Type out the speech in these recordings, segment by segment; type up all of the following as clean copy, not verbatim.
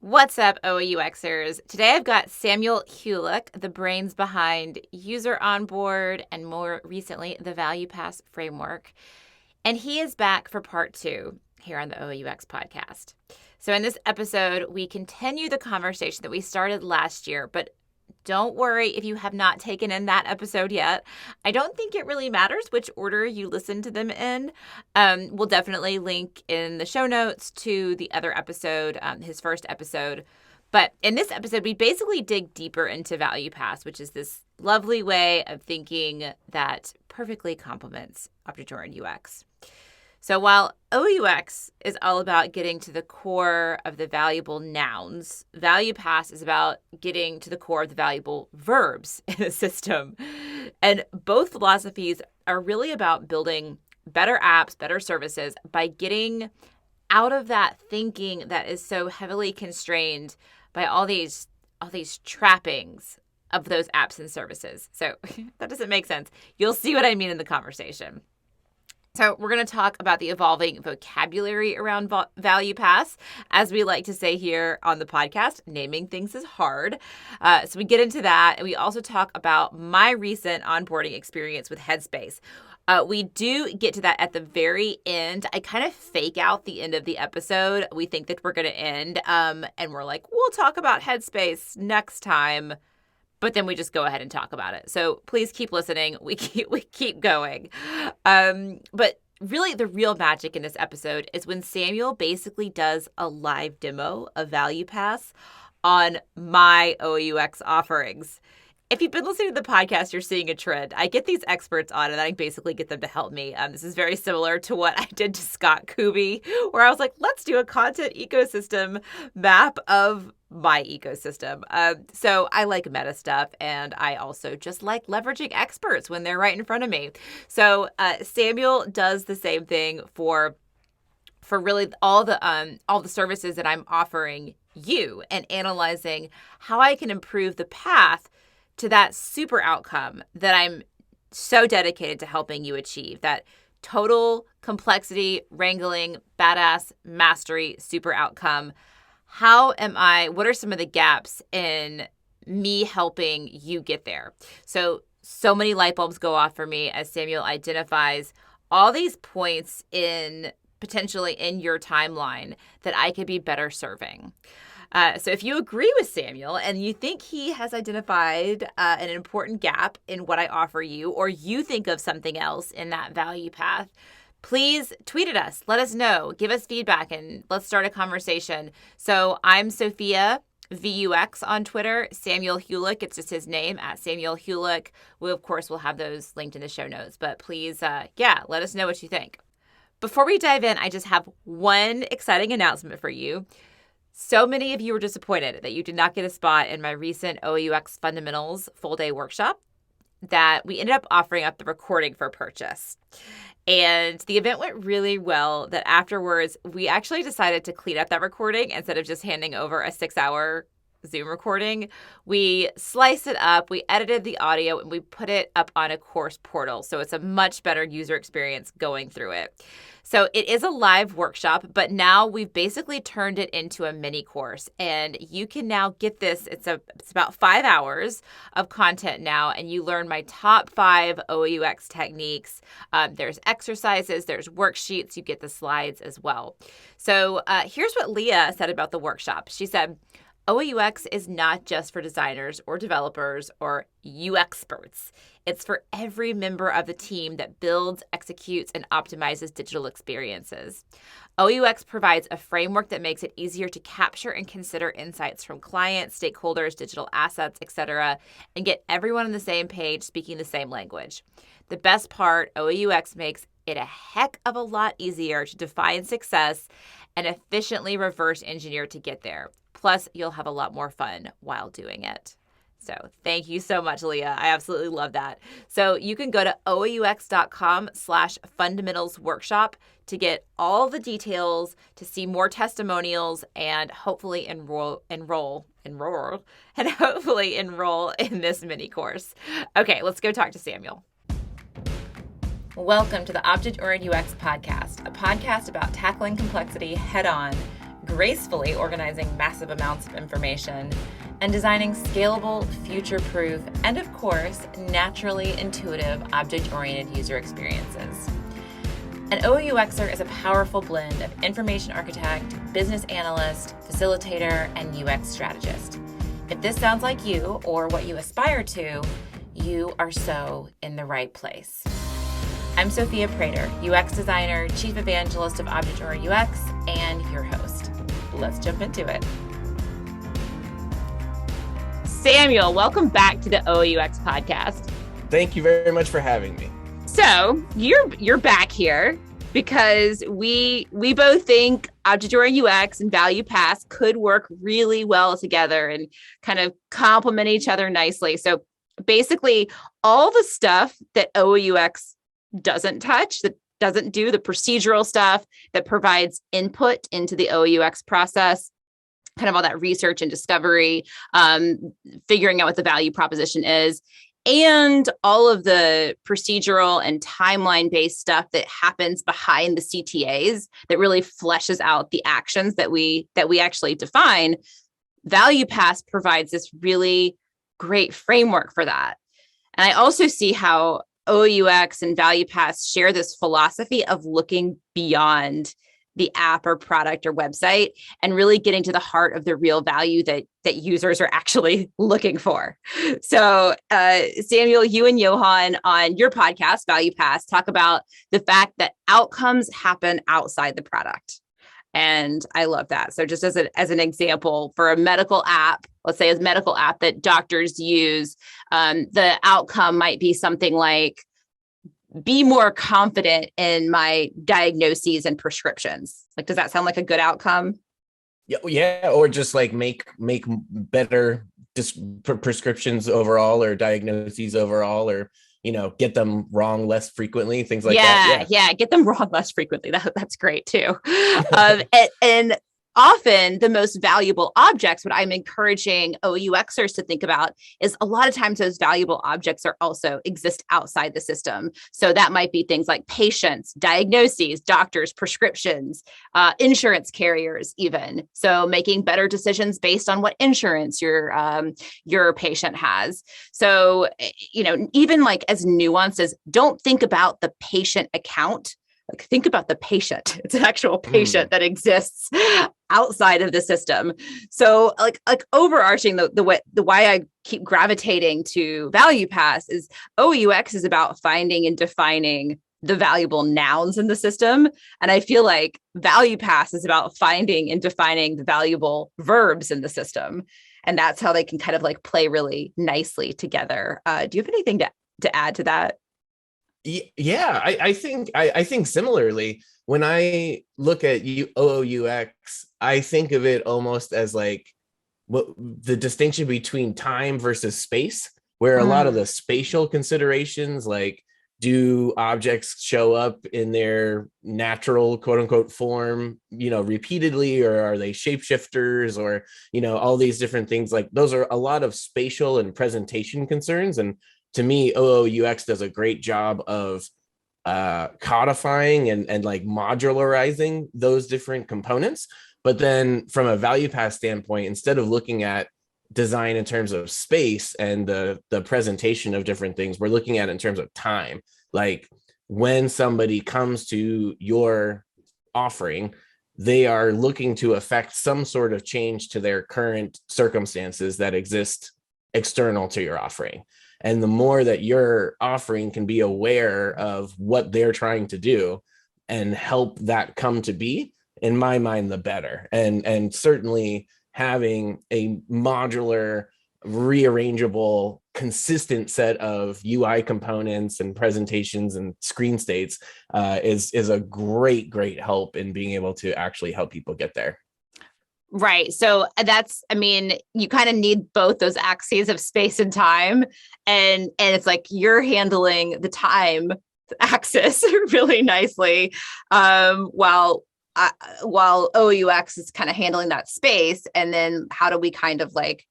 What's up, OOUXers? Today I've got Samuel Hulick, the brains behind UserOnboard and more recently, the Value Pass framework. And he is back for part 2 here on the OOUX podcast. So in this episode, we continue the conversation that we started last year, but don't worry if you have not taken in that episode yet. I don't think it really matters which order you listen to them in. We'll definitely link in the show notes to the other episode, his first episode. But in this episode, we basically dig deeper into Value Pass, which is this lovely way of thinking that perfectly complements object-oriented UX. So while OOUX is all about getting to the core of the valuable nouns, Value Pass is about getting to the core of the valuable verbs in a system. And both philosophies are really about building better apps, better services by getting out of that thinking that is so heavily constrained by all these trappings of those apps and services. So that doesn't make sense. You'll see what I mean in the conversation. So we're going to talk about the evolving vocabulary around Value Pass. As we like to say here on the podcast, naming things is hard. So we get into that. And we also talk about my recent onboarding experience with Headspace. We do get to that at the very end. I kind of fake out the end of the episode. We think that we're going to end. And we're like, we'll talk about Headspace next time. But then we just go ahead and talk about it. So please keep listening. We keep going. But really the real magic in this episode is when Samuel basically does a live demo of Value Pass on my OOUX offerings. If you've been listening to the podcast, you're seeing a trend. I get these experts on and I basically get them to help me. This is very similar to what I did to Scott Kuby, where I was like, let's do a content ecosystem map of my ecosystem. So I like meta stuff, and I also just like leveraging experts when they're right in front of me. So Samuel does the same thing for really all the services that I'm offering you and analyzing how I can improve the path to that super outcome that I'm so dedicated to helping you achieve, that total complexity, wrangling, badass mastery, super outcome. What are some of the gaps in me helping you get there? So many light bulbs go off for me as Samuel identifies all these points potentially in your timeline that I could be better serving. So if you agree with Samuel and you think he has identified an important gap in what I offer you, or you think of something else in that value path, please tweet at us. Let us know. Give us feedback and let's start a conversation. So I'm Sophia, VUX on Twitter. Samuel Hulick, it's just his name, at Samuel Hulick. We, of course, will have those linked in the show notes. But please, let us know what you think. Before we dive in, I just have one exciting announcement for you. So many of you were disappointed that you did not get a spot in my recent OOUX Fundamentals full-day workshop that we ended up offering up the recording for purchase. And the event went really well that afterwards, we actually decided to clean up that recording instead of just handing over a 6-hour Zoom recording. We sliced it up, we edited the audio, and we put it up on a course portal. So it's a much better user experience going through it. So it is a live workshop, but now we've basically turned it into a mini course, and you can now get this. It's about 5 hours of content now, and you learn my top 5 OOUX techniques. There's exercises, there's worksheets, you get the slides as well. So here's what Leah said about the workshop. She said, OOUX is not just for designers or developers or UXperts. It's for every member of the team that builds, executes, and optimizes digital experiences. OOUX provides a framework that makes it easier to capture and consider insights from clients, stakeholders, digital assets, etc., and get everyone on the same page speaking the same language. The best part, OOUX makes it a heck of a lot easier to define success and efficiently reverse engineer to get there. Plus, you'll have a lot more fun while doing it. So thank you so much, Leah. I absolutely love that. So you can go to OOUX.com/fundamentals workshop to get all the details, to see more testimonials, and hopefully enroll in this mini course. Okay, let's go talk to Samuel. Welcome to the Object-Oriented UX podcast, a podcast about tackling complexity head-on, gracefully organizing massive amounts of information, and designing scalable, future-proof, and of course, naturally intuitive object-oriented user experiences. An OOUXer is a powerful blend of information architect, business analyst, facilitator, and UX strategist. If this sounds like you or what you aspire to, you are so in the right place. I'm Sophia Prater, UX designer, chief evangelist of object-oriented UX, and your host. Let's jump into it. Samuel, welcome back to the OOUX podcast. Thank you very much for having me. So you're back here because we both think object-oriented UX and Value Pass could work really well together and kind of complement each other nicely. So basically, all the stuff that OOUX doesn't touch, that doesn't do the procedural stuff that provides input into the OOUX process, kind of all that research and discovery, figuring out what the value proposition is, and all of the procedural and timeline-based stuff that happens behind the CTAs that really fleshes out the actions that we actually define. Value Pass provides this really great framework for that. And I also see how OOUX and Value Pass share this philosophy of looking beyond the app or product or website and really getting to the heart of the real value that users are actually looking for. So Samuel, you and Johan on your podcast, Value Pass, talk about the fact that outcomes happen outside the product. And I love that. So just as an example, for a medical app, let's say a medical app that doctors use, the outcome might be something like, be more confident in my diagnoses and prescriptions. Like, does that sound like a good outcome? Yeah. Or just like make better prescriptions overall or diagnoses overall, or, get them wrong less frequently, things like that. Yeah. Get them wrong less frequently. That's great too. And often the most valuable objects, what I'm encouraging OOUXers to think about is a lot of times those valuable objects are also exist outside the system. So that might be things like patients, diagnoses, doctors, prescriptions, insurance carriers, even. So making better decisions based on what insurance your patient has. So, even like as nuanced as don't think about the patient account. Like, think about the patient. It's an actual patient that exists outside of the system. So like overarching the why I keep gravitating to Value Pass is OOUX is about finding and defining the valuable nouns in the system. And I feel like Value Pass is about finding and defining the valuable verbs in the system. And that's how they can kind of like play really nicely together. Do you have anything to add to that? Yeah, I think similarly. When I look at OOUX, I think of it almost as like what the distinction between time versus space, where a lot of the spatial considerations, like do objects show up in their natural quote unquote form, repeatedly, or are they shapeshifters, or, all these different things, like those are a lot of spatial and presentation concerns. And to me, OOUX does a great job of codifying and like modularizing those different components. But then from a Value Pass standpoint, instead of looking at design in terms of space and the presentation of different things, we're looking at it in terms of time. Like when somebody comes to your offering, they are looking to affect some sort of change to their current circumstances that exist external to your offering. And the more that your offering can be aware of what they're trying to do and help that come to be, in my mind, the better. And certainly having a modular, rearrangeable, consistent set of UI components and presentations and screen states is a great help in being able to actually help people get there. Right. So you kind of need both those axes of space and time. And it's like you're handling the time axis really nicely, while OOUX is kind of handling that space. And then how do we kind of like,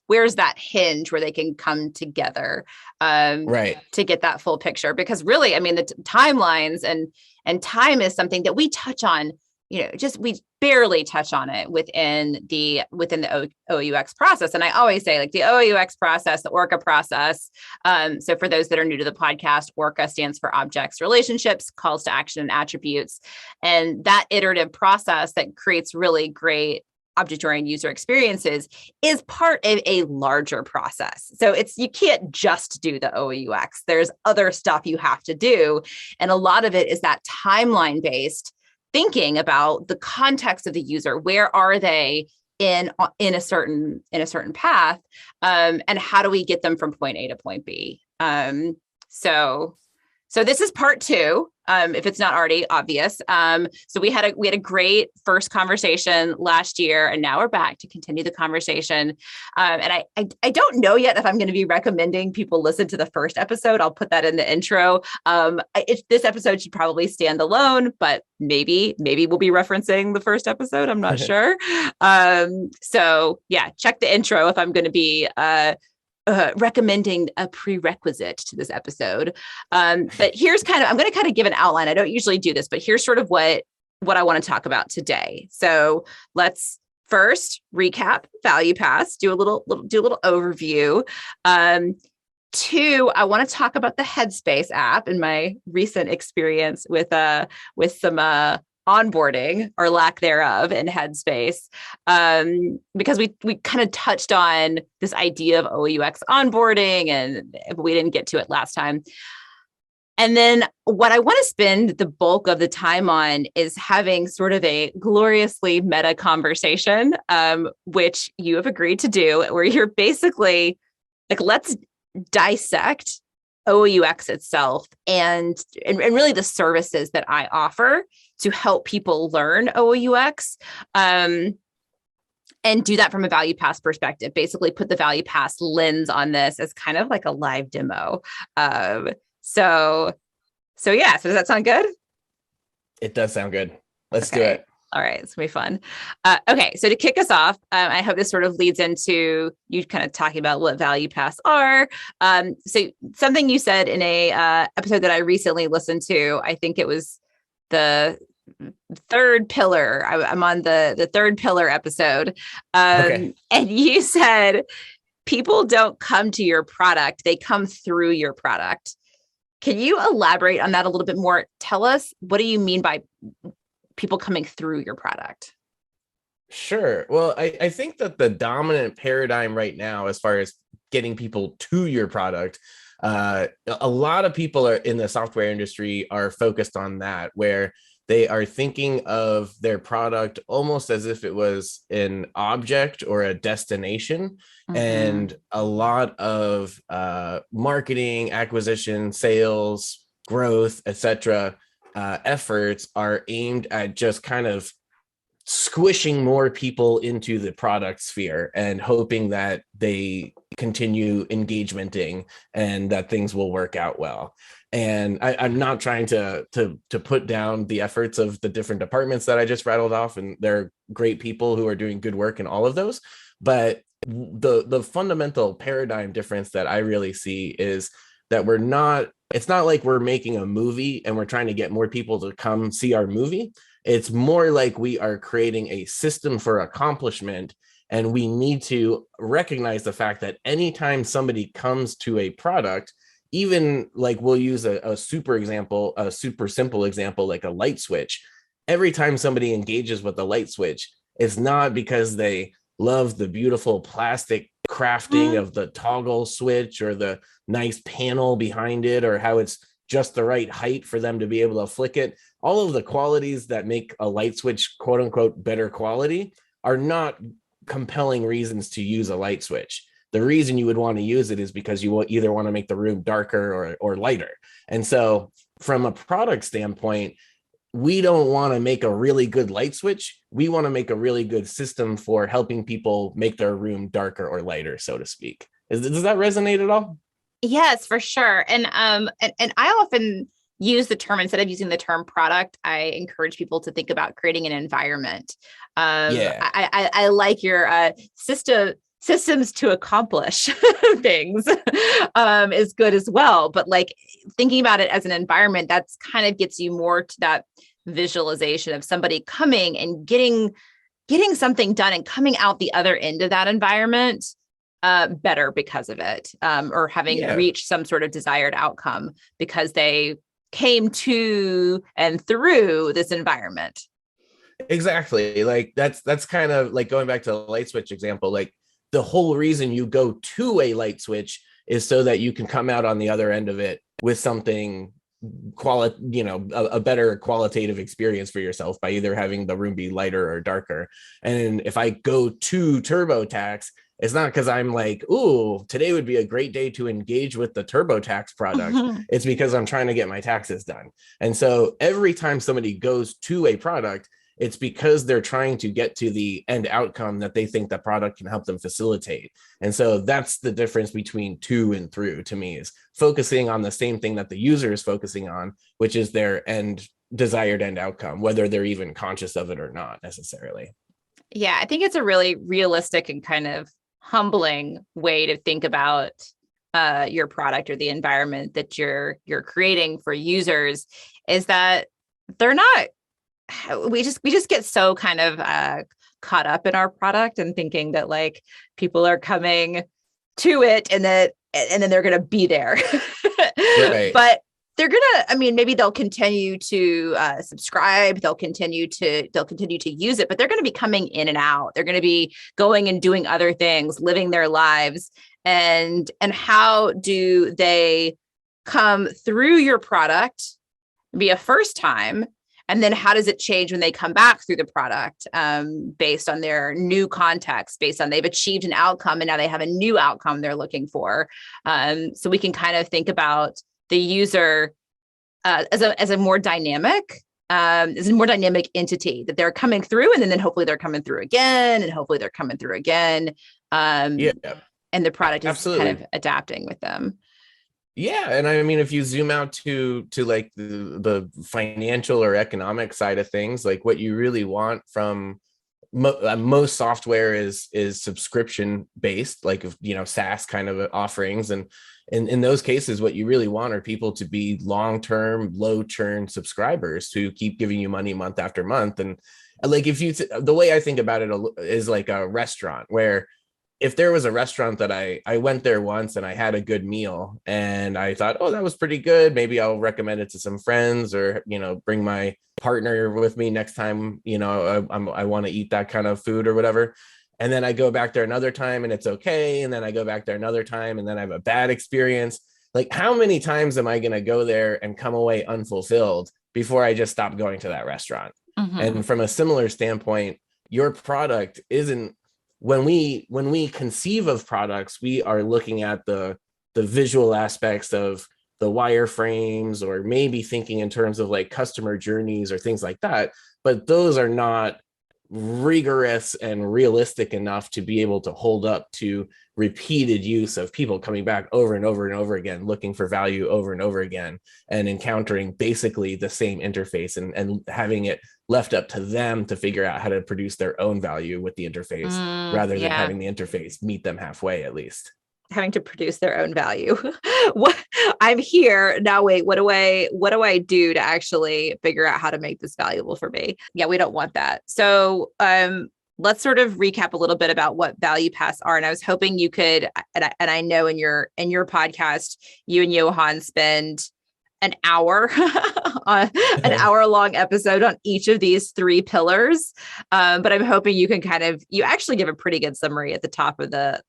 where's that hinge where they can come together right, to get that full picture? Because really, the timelines and time is something that we touch on just we barely touch on it within the OUX process. And I always say, like, the OUX process, the ORCA process. So for those that are new to the podcast, ORCA stands for objects, relationships, calls to action, and attributes. And that iterative process that creates really great object-oriented user experiences is part of a larger process. So you can't just do the OOUX. There's other stuff you have to do. And a lot of it is that timeline-based thinking about the context of the user. Where are they in a certain path? And how do we get them from point A to point B? So this is part 2, if it's not already obvious. So we had a great first conversation last year, and now we're back to continue the conversation. And I don't know yet if I'm going to be recommending people listen to the first episode. I'll put that in the intro. This episode should probably stand alone, but maybe we'll be referencing the first episode. I'm not sure. So yeah, check the intro if I'm going to be recommending a prerequisite to this episode. But here's I'm going to kind of give an outline. I don't usually do this, but here's sort of what I want to talk about today. So let's first recap Value Pass, do a little overview. 2, I want to talk about the Headspace app and my recent experience with some onboarding or lack thereof in Headspace, because we kind of touched on this idea of OOUX onboarding, and we didn't get to it last time. And then what I want to spend the bulk of the time on is having sort of a gloriously meta conversation, which you have agreed to do, where you're basically like, let's dissect OOUX itself and really the services that I offer to help people learn OOUX, and do that from a Value Pass perspective. Basically put the Value Pass lens on this as kind of like a live demo. So yeah. So does that sound good? It does sound good. Let's do it. All right. It's gonna be fun. Okay. So to kick us off, I hope this sort of leads into you kind of talking about what Value Pass are. So something you said in a episode that I recently listened to, I think it was the third pillar. I'm on the third pillar episode. And you said, people don't come to your product, they come through your product. Can you elaborate on that a little bit more? Tell us, what do you mean by people coming through your product? Sure. Well, I think that the dominant paradigm right now, as far as getting people to your product, a lot of people are in the software industry are focused on that, where they are thinking of their product almost as if it was an object or a destination. Mm-hmm. And a lot of marketing, acquisition, sales, growth, etc. Efforts are aimed at just kind of squishing more people into the product sphere and hoping that they continue engagementing and that things will work out well. And I'm not trying to put down the efforts of the different departments that I just rattled off, and they're great people who are doing good work in all of those. But the fundamental paradigm difference that I really see is that it's not like we're making a movie and we're trying to get more people to come see our movie. It's more like we are creating a system for accomplishment, and we need to recognize the fact that anytime somebody comes to a product, even like we'll use a super simple example, like a light switch. Every time somebody engages with a light switch, it's not because they love the beautiful plastic crafting of the toggle switch or the nice panel behind it or how it's just the right height for them to be able to flick it. All of the qualities that make a light switch, quote unquote, better quality are not compelling reasons to use a light switch. The reason you would want to use it is because you will either want to make the room darker or lighter. And so from a product standpoint, we don't want to make a really good light switch. We want to make a really good system for helping people make their room darker or lighter, so to speak. Does that resonate at all? Yes, for sure. And I often use the term, instead of using the term product, I encourage people to think about creating an environment. I like your systems to accomplish things is good as well. But like thinking about it as an environment, that's kind of gets you more to visualization of somebody coming and getting something done and coming out the other end of that environment better because of it, or having reached some sort of desired outcome because they came to and through this environment. Exactly. Like that's kind of like going back to the light switch example. Like the whole reason you go to a light switch is so that you can come out on the other end of it with something a better qualitative experience for yourself by either having the room be lighter or darker. And if I go to TurboTax, it's not because I'm like, ooh, today would be a great day to engage with the TurboTax product. It's because I'm trying to get my taxes done. And so every time somebody goes to a product, it's because they're trying to get to the end outcome that they think the product can help them facilitate. And so that's the difference between to and through, to me, is focusing on the same thing that the user is focusing on, which is their desired end outcome, whether they're even conscious of it or not necessarily. Yeah, I think it's a really realistic and kind of humbling way to think about your product or the environment that you're creating for users, is that they're not, we just get so kind of caught up in our product and thinking that like people are coming to it and then they're going to be there. Right. But they're going to, I mean, maybe they'll continue to subscribe. They'll continue to use it, but they're going to be coming in and out. They're going to be going and doing other things, living their lives. And how do they come through your product, be a first time? And then how does it change when they come back through the product, based on their new context, based on they've achieved an outcome and now they have a new outcome they're looking for. So we can kind of think about the user as a more dynamic entity, that they're coming through and then hopefully they're coming through again and hopefully they're coming through again. And the product is kind of adapting with them. Yeah. And I mean, if you zoom out to like the financial or economic side of things, like what you really want from most software is subscription based, like, SaaS kind of offerings. And in those cases, what you really want are people to be long-term, low churn subscribers who keep giving you money month after month. And like, the way I think about it is like a restaurant, where if there was a restaurant that I went there once and I had a good meal and I thought, oh, that was pretty good, maybe I'll recommend it to some friends, or, bring my partner with me next time, I want to eat that kind of food or whatever. And then I go back there another time and it's okay. And then I go back there another time and then I have a bad experience. Like, how many times am I going to go there and come away unfulfilled before I just stop going to that restaurant? Mm-hmm. And from a similar standpoint, your product isn't, when we conceive of products, we are looking at the visual aspects of the wireframes, or maybe thinking in terms of like customer journeys or things like that. But those are not rigorous and realistic enough to be able to hold up to repeated use of people coming back over and over and over again, looking for value over and over again, and encountering basically the same interface, and having it left up to them to figure out how to produce their own value with the interface, rather than having the interface meet them halfway, at least. Having to produce their own value. What, I'm here now. Wait, what do I do to actually figure out how to make this valuable for me? Yeah, we don't want that. So let's sort of recap a little bit about what value paths are. And I was hoping you could, and I know in your podcast, you and Johan spend an hour on an hour-long episode on each of these three pillars. But I'm hoping you can you actually give a pretty good summary at the top of that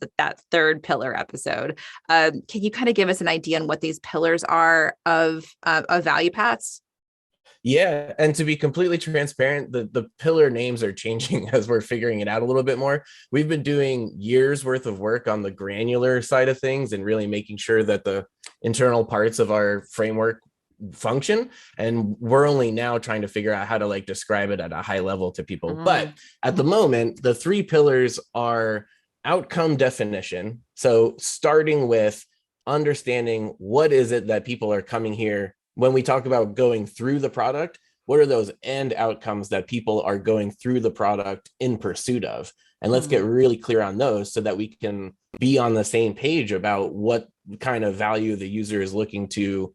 third pillar episode. Can you kind of give us an idea on what these pillars are of value paths? Yeah. And to be completely transparent, the pillar names are changing as we're figuring it out a little bit more. We've been doing years worth of work on the granular side of things and really making sure that the internal parts of our framework function. And we're only now trying to figure out how to like describe it at a high level to people. But at the moment, the three pillars are outcome definition. So starting with understanding what is it that people are coming here. When we talk about going through the product, what are those end outcomes that people are going through the product in pursuit of? And let's get really clear on those so that we can be on the same page about what kind of value the user is looking to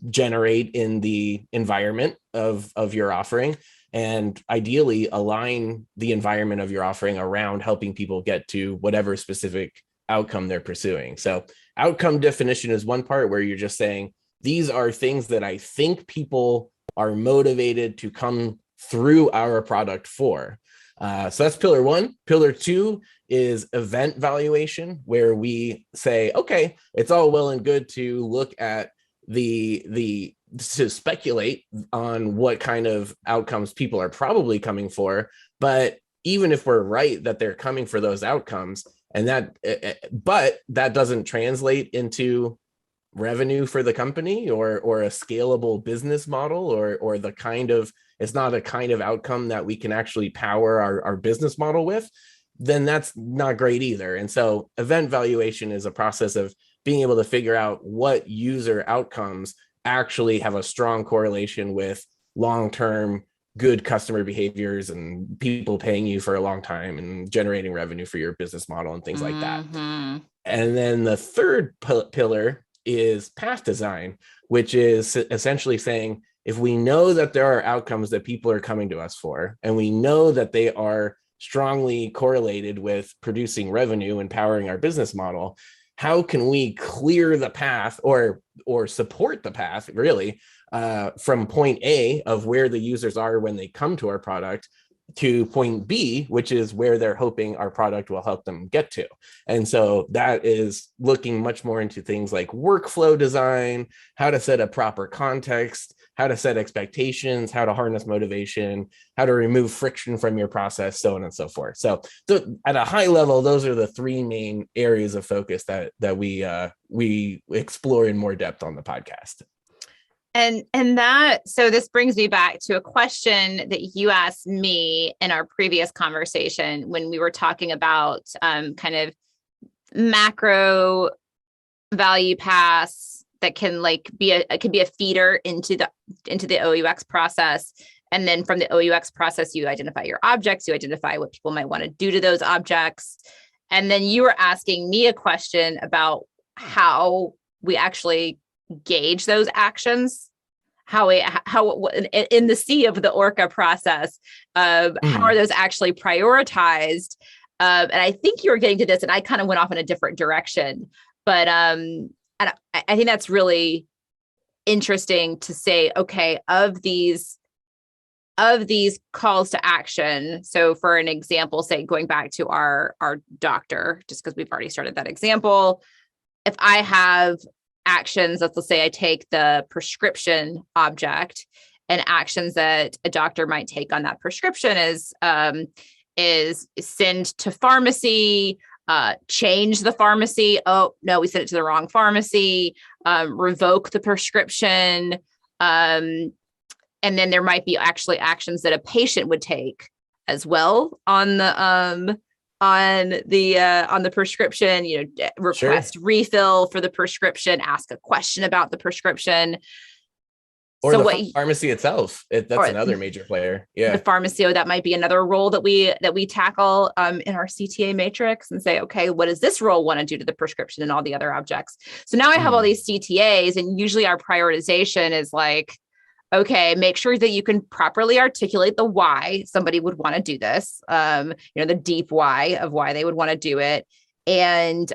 generate in the environment of your offering, and ideally align the environment of your offering around helping people get to whatever specific outcome they're pursuing. So outcome definition is one part where you're just saying, these are things that I think people are motivated to come through our product for. So that's pillar one. Pillar two is event valuation, where we say, okay, it's all well and good to look at to speculate on what kind of outcomes people are probably coming for. But even if we're right that they're coming for those outcomes, but that doesn't translate into revenue for the company or a scalable business model, or it's not a kind of outcome that we can actually power our business model with, then that's not great either. And so event valuation is a process of being able to figure out what user outcomes actually have a strong correlation with long-term good customer behaviors and people paying you for a long time and generating revenue for your business model and things like that. And then the third pillar is path design, which is essentially saying, if we know that there are outcomes that people are coming to us for, and we know that they are strongly correlated with producing revenue and powering our business model, how can we clear the path or support the path really from point A of where the users are when they come to our product to point B, which is where they're hoping our product will help them get to. And so that is looking much more into things like workflow design, how to set a proper context, how to set expectations, how to harness motivation, how to remove friction from your process, so on and so forth. So at a high level, those are the three main areas of focus that we explore in more depth on the podcast. So this brings me back to a question that you asked me in our previous conversation when we were talking about kind of macro value paths that can be a feeder into the OUX process. And then from the OUX process, you identify your objects, you identify what people might want to do to those objects. And then you were asking me a question about how we actually gauge those actions, how in the sea of the ORCA process, how are those actually prioritized? And I think you were getting to this, and I kind of went off in a different direction. But and I think that's really interesting to say, okay, of these calls to action. So for an example, say going back to our doctor, just because we've already started that example, if I have actions, let's say I take the prescription object, and actions that a doctor might take on that prescription is send to pharmacy, change the pharmacy. Oh no, we sent it to the wrong pharmacy, revoke the prescription. And then there might be actually actions that a patient would take as well on the prescription, request refill for the prescription, ask a question about the prescription. Or so the pharmacy itself. That's another major player. Yeah. The pharmacy, that might be another role that we tackle in our CTA matrix and say, okay, what does this role want to do to the prescription and all the other objects? So now I have all these CTAs, and usually our prioritization is like, okay, make sure that you can properly articulate the why somebody would want to do this, the deep why of why they would want to do it. And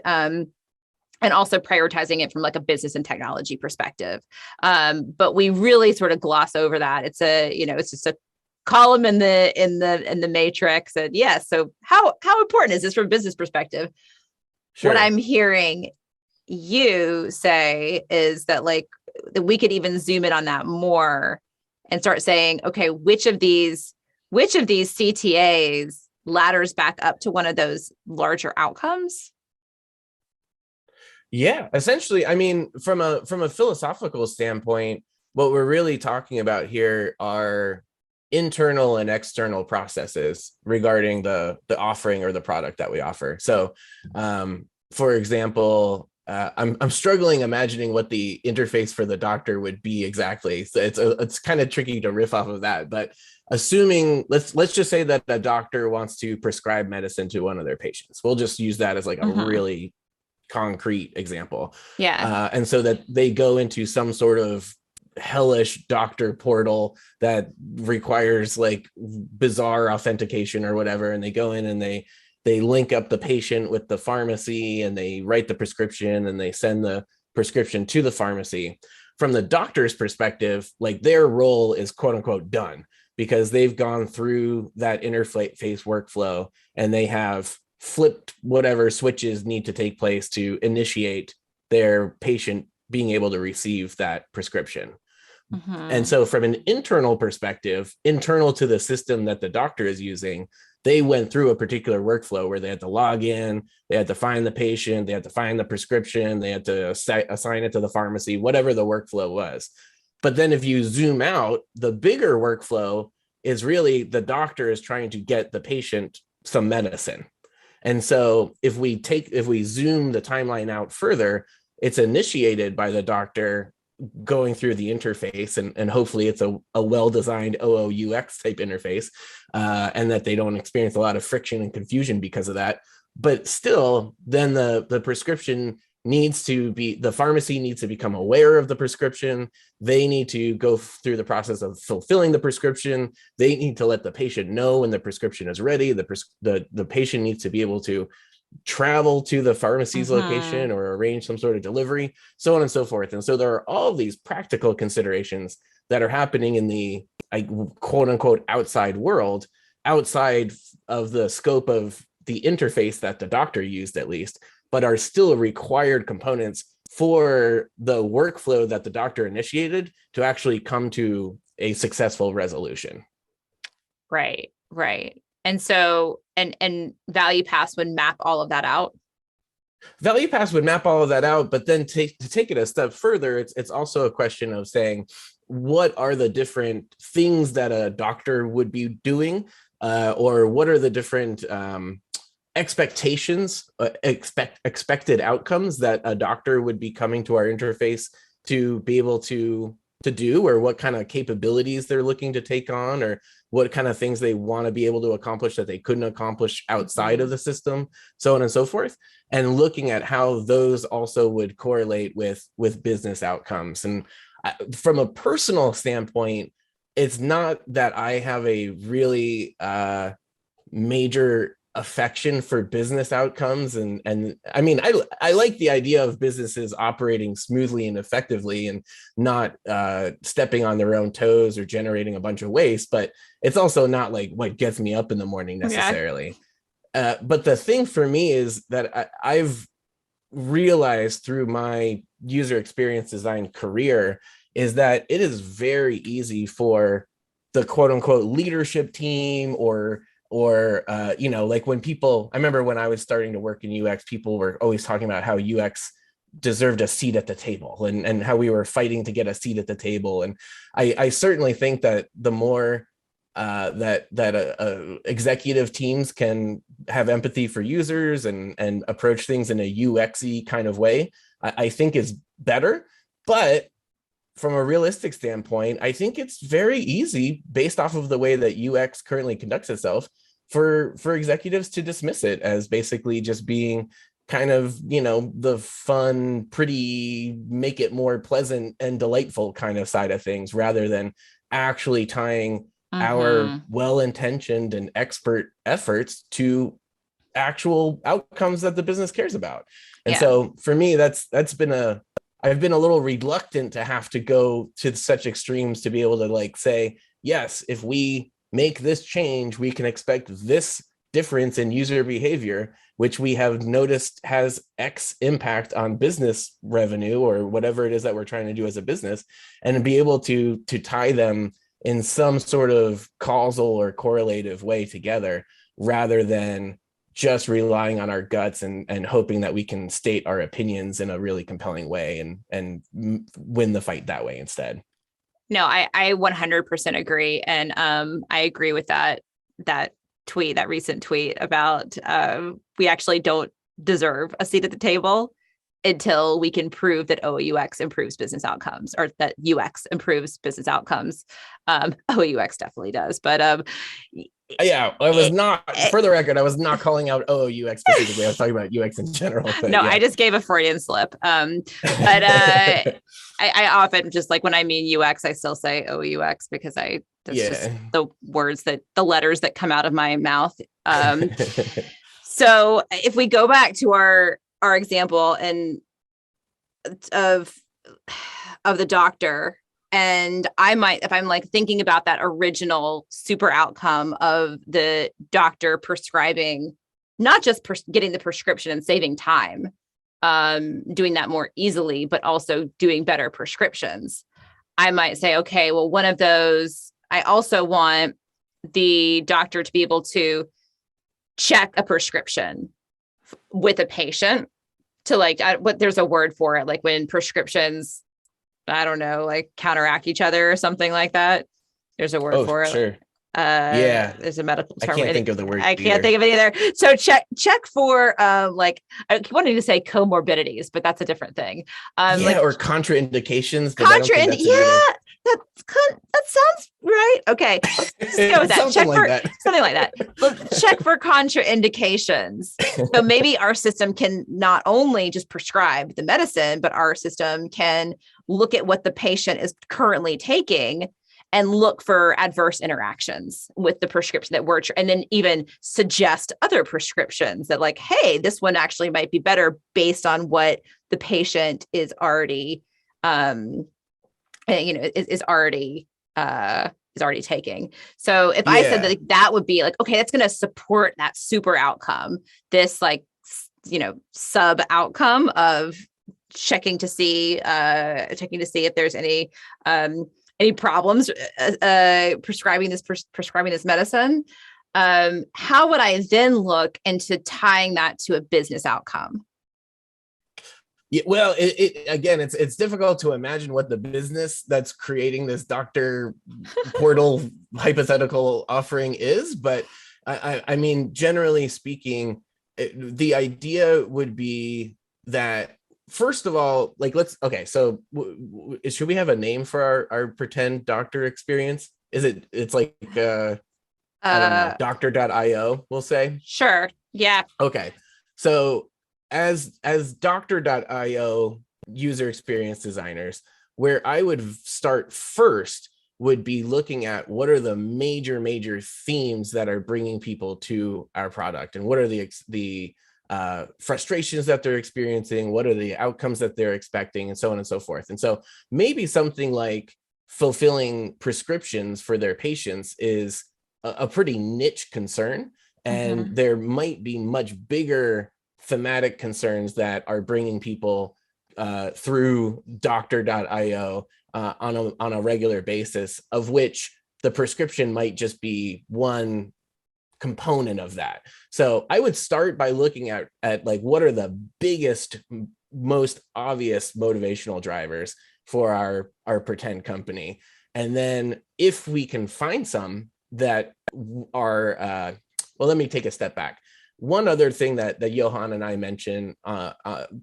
also prioritizing it from like a business and technology perspective. But we really sort of gloss over that. It's it's just a column in the matrix. And yes. So how important is this from a business perspective? Sure. What I'm hearing you say is that that we could even zoom in on that more and start saying, okay, which of these CTAs ladders back up to one of those larger outcomes? Yeah, essentially, I mean, from a philosophical standpoint, what we're really talking about here are internal and external processes regarding the offering or the product that we offer. So, for example, I'm struggling imagining what the interface for the doctor would be exactly. So it's kind of tricky to riff off of that. But assuming let's just say that a doctor wants to prescribe medicine to one of their patients, we'll just use that as like a really concrete example. Yeah. And so that they go into some sort of hellish doctor portal that requires like bizarre authentication or whatever, and they go in and they link up the patient with the pharmacy, and they write the prescription, and they send the prescription to the pharmacy. From the doctor's perspective, like their role is quote unquote done, because they've gone through that interface workflow and they have flipped whatever switches need to take place to initiate their patient being able to receive that prescription. And so from an internal perspective, internal to the system that the doctor is using, they went through a particular workflow where they had to log in, they had to find the patient, they had to find the prescription, they had to assign it to the pharmacy, whatever the workflow was. But then if you zoom out, the bigger workflow is really the doctor is trying to get the patient some medicine. And so if we zoom the timeline out further, it's initiated by the doctor going through the interface, and hopefully it's a well-designed OOUX type interface, and that they don't experience a lot of friction and confusion because of that. But still, then the prescription needs to be, the pharmacy needs to become aware of the prescription. They need to go through the process of fulfilling the prescription. They need to let the patient know when the prescription is ready. The patient needs to be able to travel to the pharmacy's location or arrange some sort of delivery, so on and so forth. And so there are all these practical considerations that are happening in the quote unquote outside world, outside of the scope of the interface that the doctor used, at least, but are still required components for the workflow that the doctor initiated to actually come to a successful resolution. Right. And so, and Value Pass would map all of that out. Value Pass would map all of that out, but then to take it a step further, it's also a question of saying, what are the different things that a doctor would be doing, or what are the different expectations, expected outcomes that a doctor would be coming to our interface to be able to do, or what kind of capabilities they're looking to take on, or what kind of things they want to be able to accomplish that they couldn't accomplish outside of the system, so on and so forth, and looking at how those also would correlate with business outcomes. And from a personal standpoint, it's not that I have a really major affection for business outcomes, and I mean, I like the idea of businesses operating smoothly and effectively and not stepping on their own toes or generating a bunch of waste, but it's also not like what gets me up in the morning necessarily. But the thing for me is that I've realized through my user experience design career is that it is very easy for the quote unquote leadership team, or like when people, I remember when I was starting to work in UX, people were always talking about how UX deserved a seat at the table, and how we were fighting to get a seat at the table. And I certainly think that the more that executive teams can have empathy for users and approach things in a UX-y kind of way, I think is better. But from a realistic standpoint, I think it's very easy, based off of the way that UX currently conducts itself, for executives to dismiss it as basically just being kind of, the fun, pretty, make it more pleasant and delightful kind of side of things, rather than actually tying our well-intentioned and expert efforts to actual outcomes that the business cares about. And so for me, I've been a little reluctant to have to go to such extremes to be able to say, yes, if we make this change, we can expect this difference in user behavior, which we have noticed has X impact on business revenue, or whatever it is that we're trying to do as a business, and be able to tie them in some sort of causal or correlative way together, rather than just relying on our guts and hoping that we can state our opinions in a really compelling way and win the fight that way instead. No, I 100% agree. And I agree with that recent tweet about we actually don't deserve a seat at the table until we can prove that OOUX improves business outcomes, or that UX improves business outcomes. OOUX definitely does. But Yeah, I was it- not, for the record, I was not calling out OOUX specifically. I was talking about UX in general. But no, yeah. I just gave a Freudian slip. But I often just like when I mean UX, I still say OUX because that's just the words the letters that come out of my mouth. So if we go back to our example and of the doctor, and I might, if I'm like thinking about that original super outcome of the doctor prescribing, not just getting the prescription and saving time, doing that more easily, but also doing better prescriptions. I might say, okay, well, one of those, I also want the doctor to be able to check a prescription with a patient to like, there's a word for it, like when prescriptions, I don't know, like counteract each other or something like that. There's a word for it. Sure. There's a medical term. I can't think of the word. I can't think of it either. So check for like, I wanted to say comorbidities, but that's a different thing. Or contraindications. That sounds right. Okay, let's go with that. Something like that. Let's check for contraindications. So maybe our system can not only just prescribe the medicine, but our system can look at what the patient is currently taking and look for adverse interactions with the prescription that and then even suggest other prescriptions that like, hey, this one actually might be better based on what the patient is already, is already taking. So if I said that would be like, okay, that's going to support that super outcome, this like, sub outcome of checking to see if there's any problems prescribing this medicine. How would I then look into tying that to a business outcome? Yeah, well, again, it's difficult to imagine what the business that's creating this doctor portal hypothetical offering is, but I mean, generally speaking, the idea would be that, first of all, like so should we have a name for our pretend doctor experience? It's like I don't know, doctor.io, we'll say. Sure. Yeah. Okay. So as doctor.io user experience designers, where I would start first would be looking at what are the major themes that are bringing people to our product, and what are the frustrations that they're experiencing, what are the outcomes that they're expecting, and so on and so forth. And so maybe something like fulfilling prescriptions for their patients is a pretty niche concern, and there might be much bigger thematic concerns that are bringing people through doctor.io on a regular basis, of which the prescription might just be one component of that. So I would start by looking at like, what are the biggest, most obvious motivational drivers for our pretend company, and then if we can find some that are well, let me take a step back. One other thing that Johan and I mention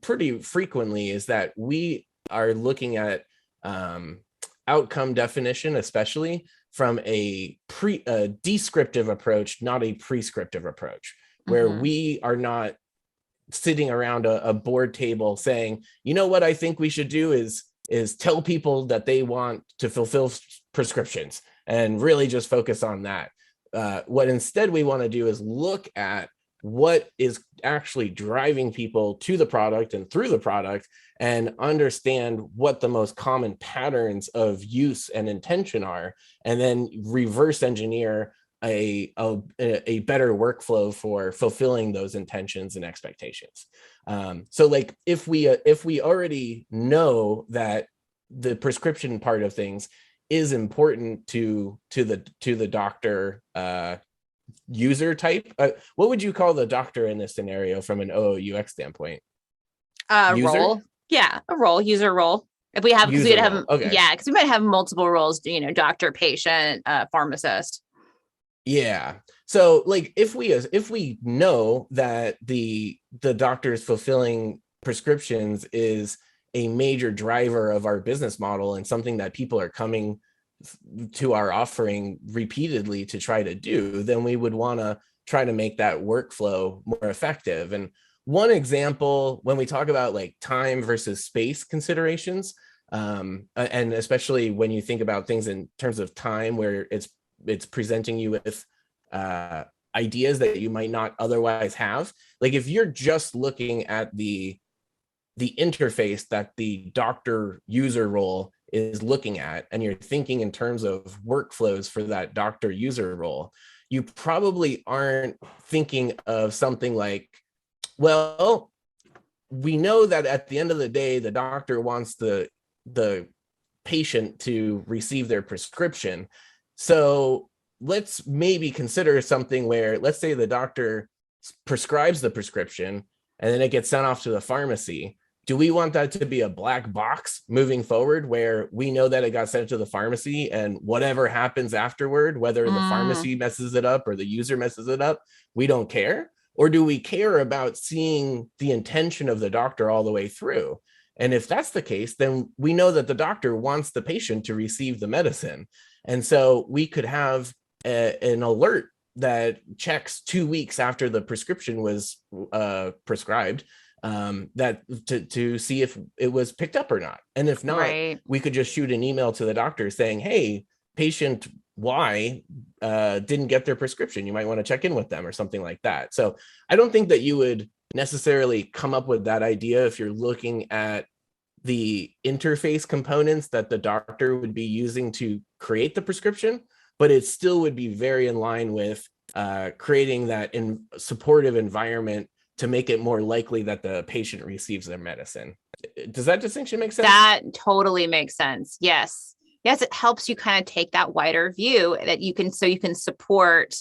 pretty frequently is that we are looking at outcome definition, especially from a descriptive approach, not a prescriptive approach, where we are not sitting around a board table saying, you know what I think we should do is tell people that they want to fulfill prescriptions and really just focus on that. What instead we want to do is look at what is actually driving people to the product and through the product, and understand what the most common patterns of use and intention are, and then reverse engineer a better workflow for fulfilling those intentions and expectations. So like if we already know that the prescription part of things is important to the doctor user type, what would you call the doctor in this scenario from an OOUX standpoint? Role. Yeah, a role, user role. If we have, because we'd have, okay. Yeah, because we might have multiple roles, doctor, patient, pharmacist. Yeah. So like if we know that the doctors fulfilling prescriptions is a major driver of our business model and something that people are coming to our offering repeatedly to try to do, then we would want to try to make that workflow more effective. And one example, when we talk about like time versus space considerations, and especially when you think about things in terms of time, where it's presenting you with ideas that you might not otherwise have. Like if you're just looking at the interface that the doctor user role is looking at, and you're thinking in terms of workflows for that doctor user role, you probably aren't thinking of something like, well, we know that at the end of the day, the doctor wants the patient to receive their prescription. So let's maybe consider something where, let's say the doctor prescribes the prescription and then it gets sent off to the pharmacy. Do we want that to be a black box moving forward, where we know that it got sent to the pharmacy and whatever happens afterward, whether the pharmacy messes it up or the user messes it up, we don't care? Or do we care about seeing the intention of the doctor all the way through? And if that's the case, then we know that the doctor wants the patient to receive the medicine. And so we could have an alert that checks 2 weeks after the prescription was prescribed, that to see if it was picked up or not. And if not, we could just shoot an email to the doctor saying, hey, patient Y didn't get their prescription. You might want to check in with them or something like that. So I don't think that you would necessarily come up with that idea if you're looking at the interface components that the doctor would be using to create the prescription, but it still would be very in line with creating that supportive environment to make it more likely that the patient receives their medicine. Does that distinction make sense? That totally makes sense. Yes. Yes, it helps you kind of take that wider view that you can support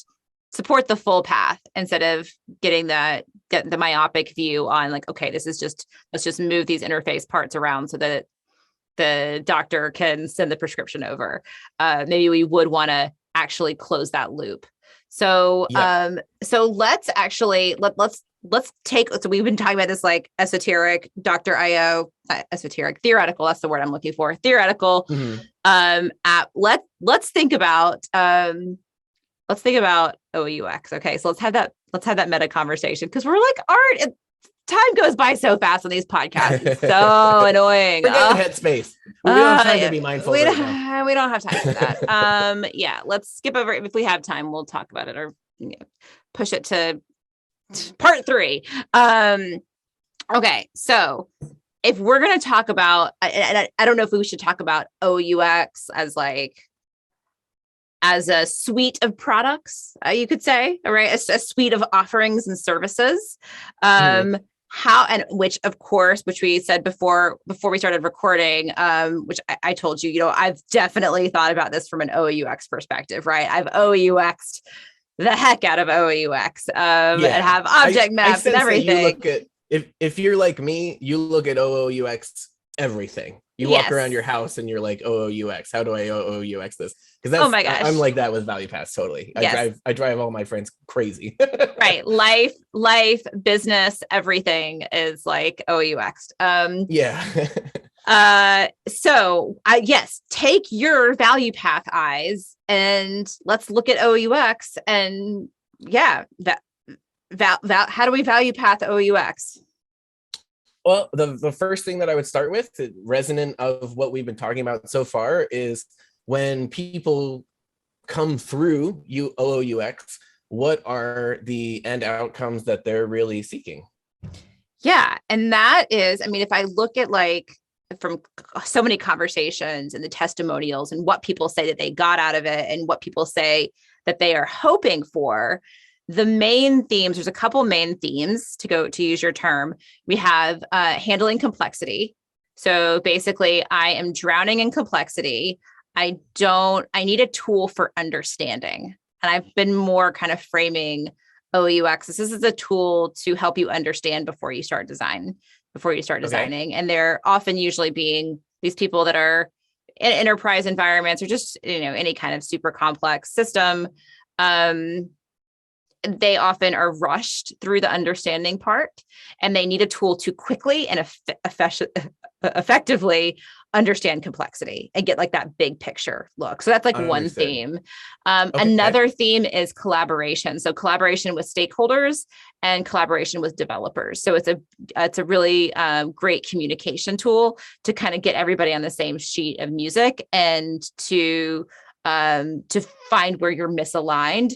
the full path instead of getting the myopic view on like, okay, let's just move these interface parts around so that the doctor can send the prescription over. Maybe we would want to actually close that loop. So, so let's take, so we've been talking about this like esoteric Dr. IO, theoretical. That's the word I'm looking for. Theoretical app. Let's think about OOUX. Okay. So let's have that meta conversation, because we're like, time goes by so fast on these podcasts. It's so annoying. Forget Headspace. We don't have time to be mindful. We don't have time for that. Yeah, let's skip over it. If we have time, we'll talk about it, or push it to part 3. Okay. So if we're going to talk about, and I don't know if we should talk about OOUX as a suite of products, you could say, all right, a suite of offerings and services. Which we said before we started recording, which I told you, I've definitely thought about this from an OOUX perspective, right? I've OOUX'd the heck out of OOUX, and have object maps and everything. If you're like me, you look at OOUX everything. You walk around your house and you're like, OOUX, how do I OOUX this? Because oh my gosh, I'm like that with ValuePass. Totally. Yes. I drive all my friends crazy. Right. Life, business, everything is like OOUX. So yes, take your value path eyes and let's look at OOUX, and how do we value path OOUX? Well, the first thing that I would start with, resonant of what we've been talking about so far, is when people come through OOUX, what are the end outcomes that they're really seeking? Yeah. And that is, if I look at from so many conversations and the testimonials and what people say that they got out of it and what people say that they are hoping for, the main themes, there's a couple main themes to use your term. We have handling complexity. So basically I am drowning in complexity. I need a tool for understanding. And I've been more kind of framing OOUX. This is a tool to help you understand before you start designing. And they're often usually being these people that are in enterprise environments or just, any kind of super complex system. they often are rushed through the understanding part, and they need a tool to quickly and effectively understand complexity and get like that big picture look. So that's like one Understood. theme. Okay. Another theme is collaboration. So collaboration with stakeholders and collaboration with developers. So it's a really great communication tool to kind of get everybody on the same sheet of music and to find where you're misaligned.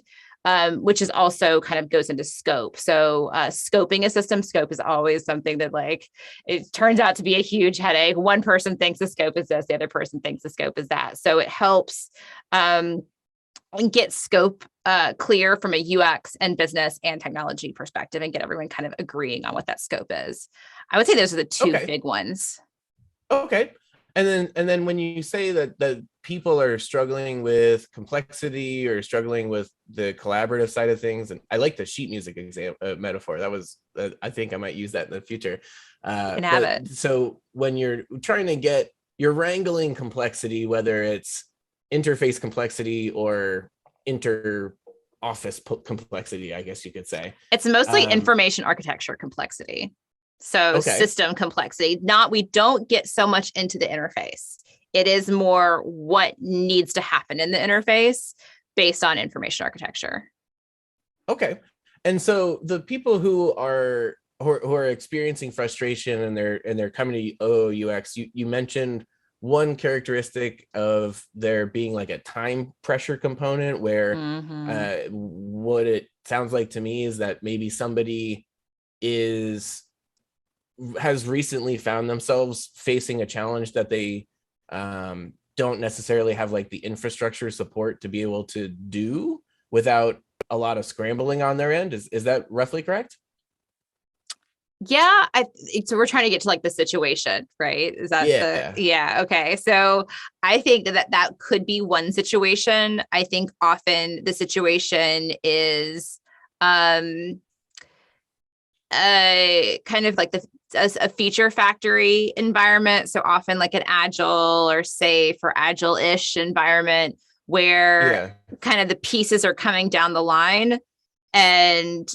Which is also kind of goes into scope. So scoping a system, scope is always something that like, it turns out to be a huge headache. One person thinks the scope is this, the other person thinks the scope is that. So it helps and get scope clear from a UX and business and technology perspective and get everyone kind of agreeing on what that scope is. I would say those are the two big ones. Okay. And then when you say that people are struggling with complexity or struggling with the collaborative side of things, and I like the sheet music metaphor. That was, I think I might use that in the future. Can have it. So when you're trying to you're wrangling complexity, whether it's interface complexity or office complexity, I guess you could say. It's mostly information architecture complexity. So system complexity, we don't get so much into the interface. It is more what needs to happen in the interface based on information architecture. Okay. And so the people who are experiencing frustration and they're coming to OOUX, you mentioned one characteristic of there being like a time pressure component where what it sounds like to me is that maybe somebody has recently found themselves facing a challenge that they don't necessarily have like the infrastructure support to be able to do without a lot of scrambling on their end. Is that roughly correct? Yeah. So we're trying to get to like the situation, right? Is that okay. So I think that could be one situation. I think often the situation is kind of like a feature factory environment. So often like an agile or safe or agile-ish environment where kind of the pieces are coming down the line, and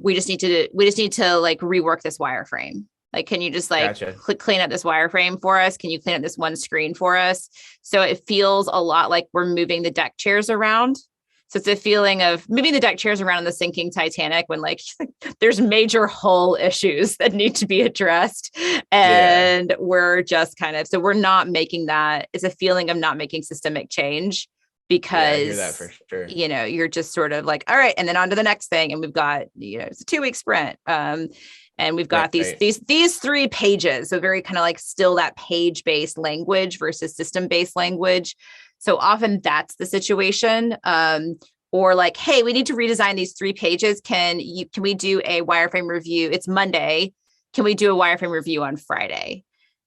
we just need to like rework this wireframe. Like, can you just like clean up this wireframe for us? Can you clean up this one screen for us? So it feels a lot like we're moving the deck chairs around. So it's a feeling of moving the deck chairs around in the sinking Titanic when like there's major hull issues that need to be addressed. And we're just so we're not making that. It's a feeling of not making systemic change because I hear that for sure. You're just sort of like, all right, and then on to the next thing. And we've got, it's a 2-week sprint. And we've got these 3 pages. So very kind of like still that page-based language versus system-based language. So often that's the situation. Or like, hey, we need to redesign these 3 pages. Can we do a wireframe review? It's Monday. Can we do a wireframe review on Friday?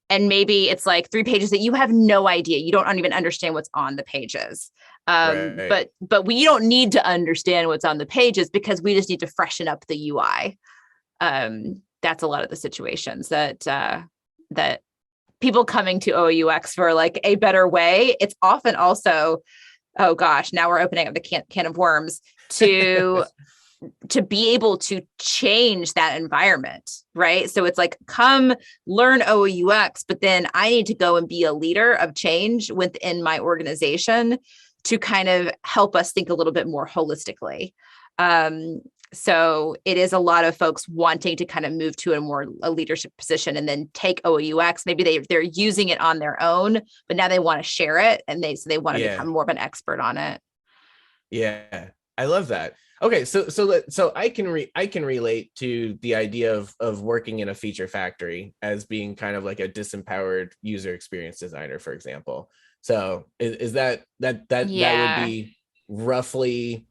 And maybe it's like 3 pages that you have no idea. You don't even understand what's on the pages. But we don't need to understand what's on the pages because we just need to freshen up the UI. That's a lot of the situations that people coming to OOUX for like a better way. It's often also, oh gosh, now we're opening up the can of worms to be able to change that environment, right? So it's like, come learn OOUX, but then I need to go and be a leader of change within my organization to kind of help us think a little bit more holistically. So it is a lot of folks wanting to kind of move to a leadership position and then take OOUX. Maybe they're using it on their own, but now they want to share it and they want to become more of an expert on it. Yeah, I love that. Okay, so I can relate to the idea of working in a feature factory as being kind of like a disempowered user experience designer, for example. So is that would be roughly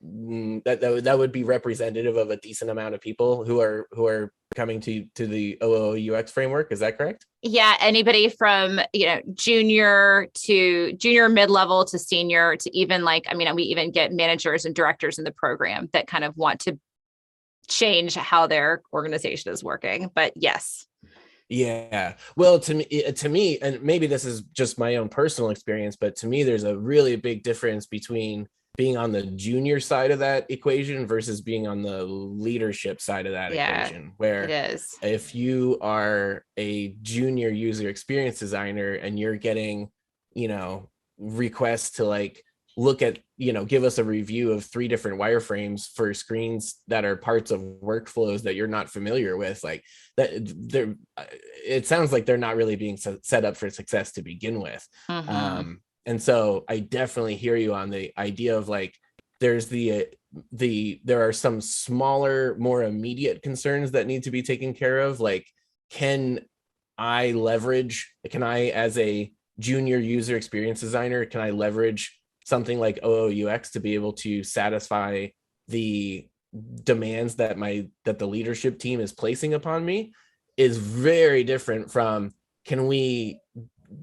that would be representative of a decent amount of people who are coming to the OOUX framework. Is that correct? Yeah. Anybody from, junior mid-level to senior to even we even get managers and directors in the program that kind of want to change how their organization is working. But yes. Yeah. Well, to me, and maybe this is just my own personal experience, but to me, there's a really big difference between being on the junior side of that equation versus being on the leadership side of that equation, where it is. if you are a junior user experience designer and you're getting, requests to like look at, give us a review of 3 different wireframes for screens that are parts of workflows that you're not familiar with, like that, it sounds like they're not really being set up for success to begin with. And so I definitely hear you on the idea of like, there's there are some smaller, more immediate concerns that need to be taken care of. Like, can I, as a junior user experience designer, can I leverage something like OOUX to be able to satisfy the demands that the leadership team is placing upon me, is very different from, can we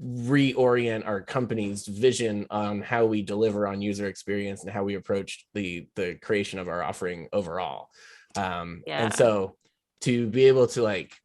reorient our company's vision on how we deliver on user experience and how we approach the creation of our offering overall. And so to be able to like,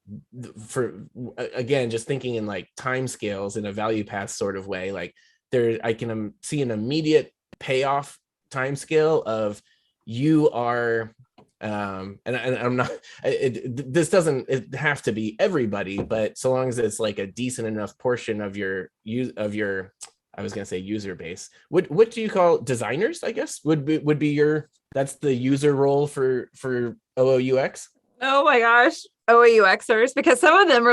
for again, just thinking in like time scales in a value path sort of way, like I can see an immediate payoff time scale of you are and I'm not, this doesn't have to be everybody, but so long as it's like a decent enough portion of your I was going to say user base. What do you call designers? I guess would be that's the user role for OOUX. Oh my gosh, OOUXers, because some of them are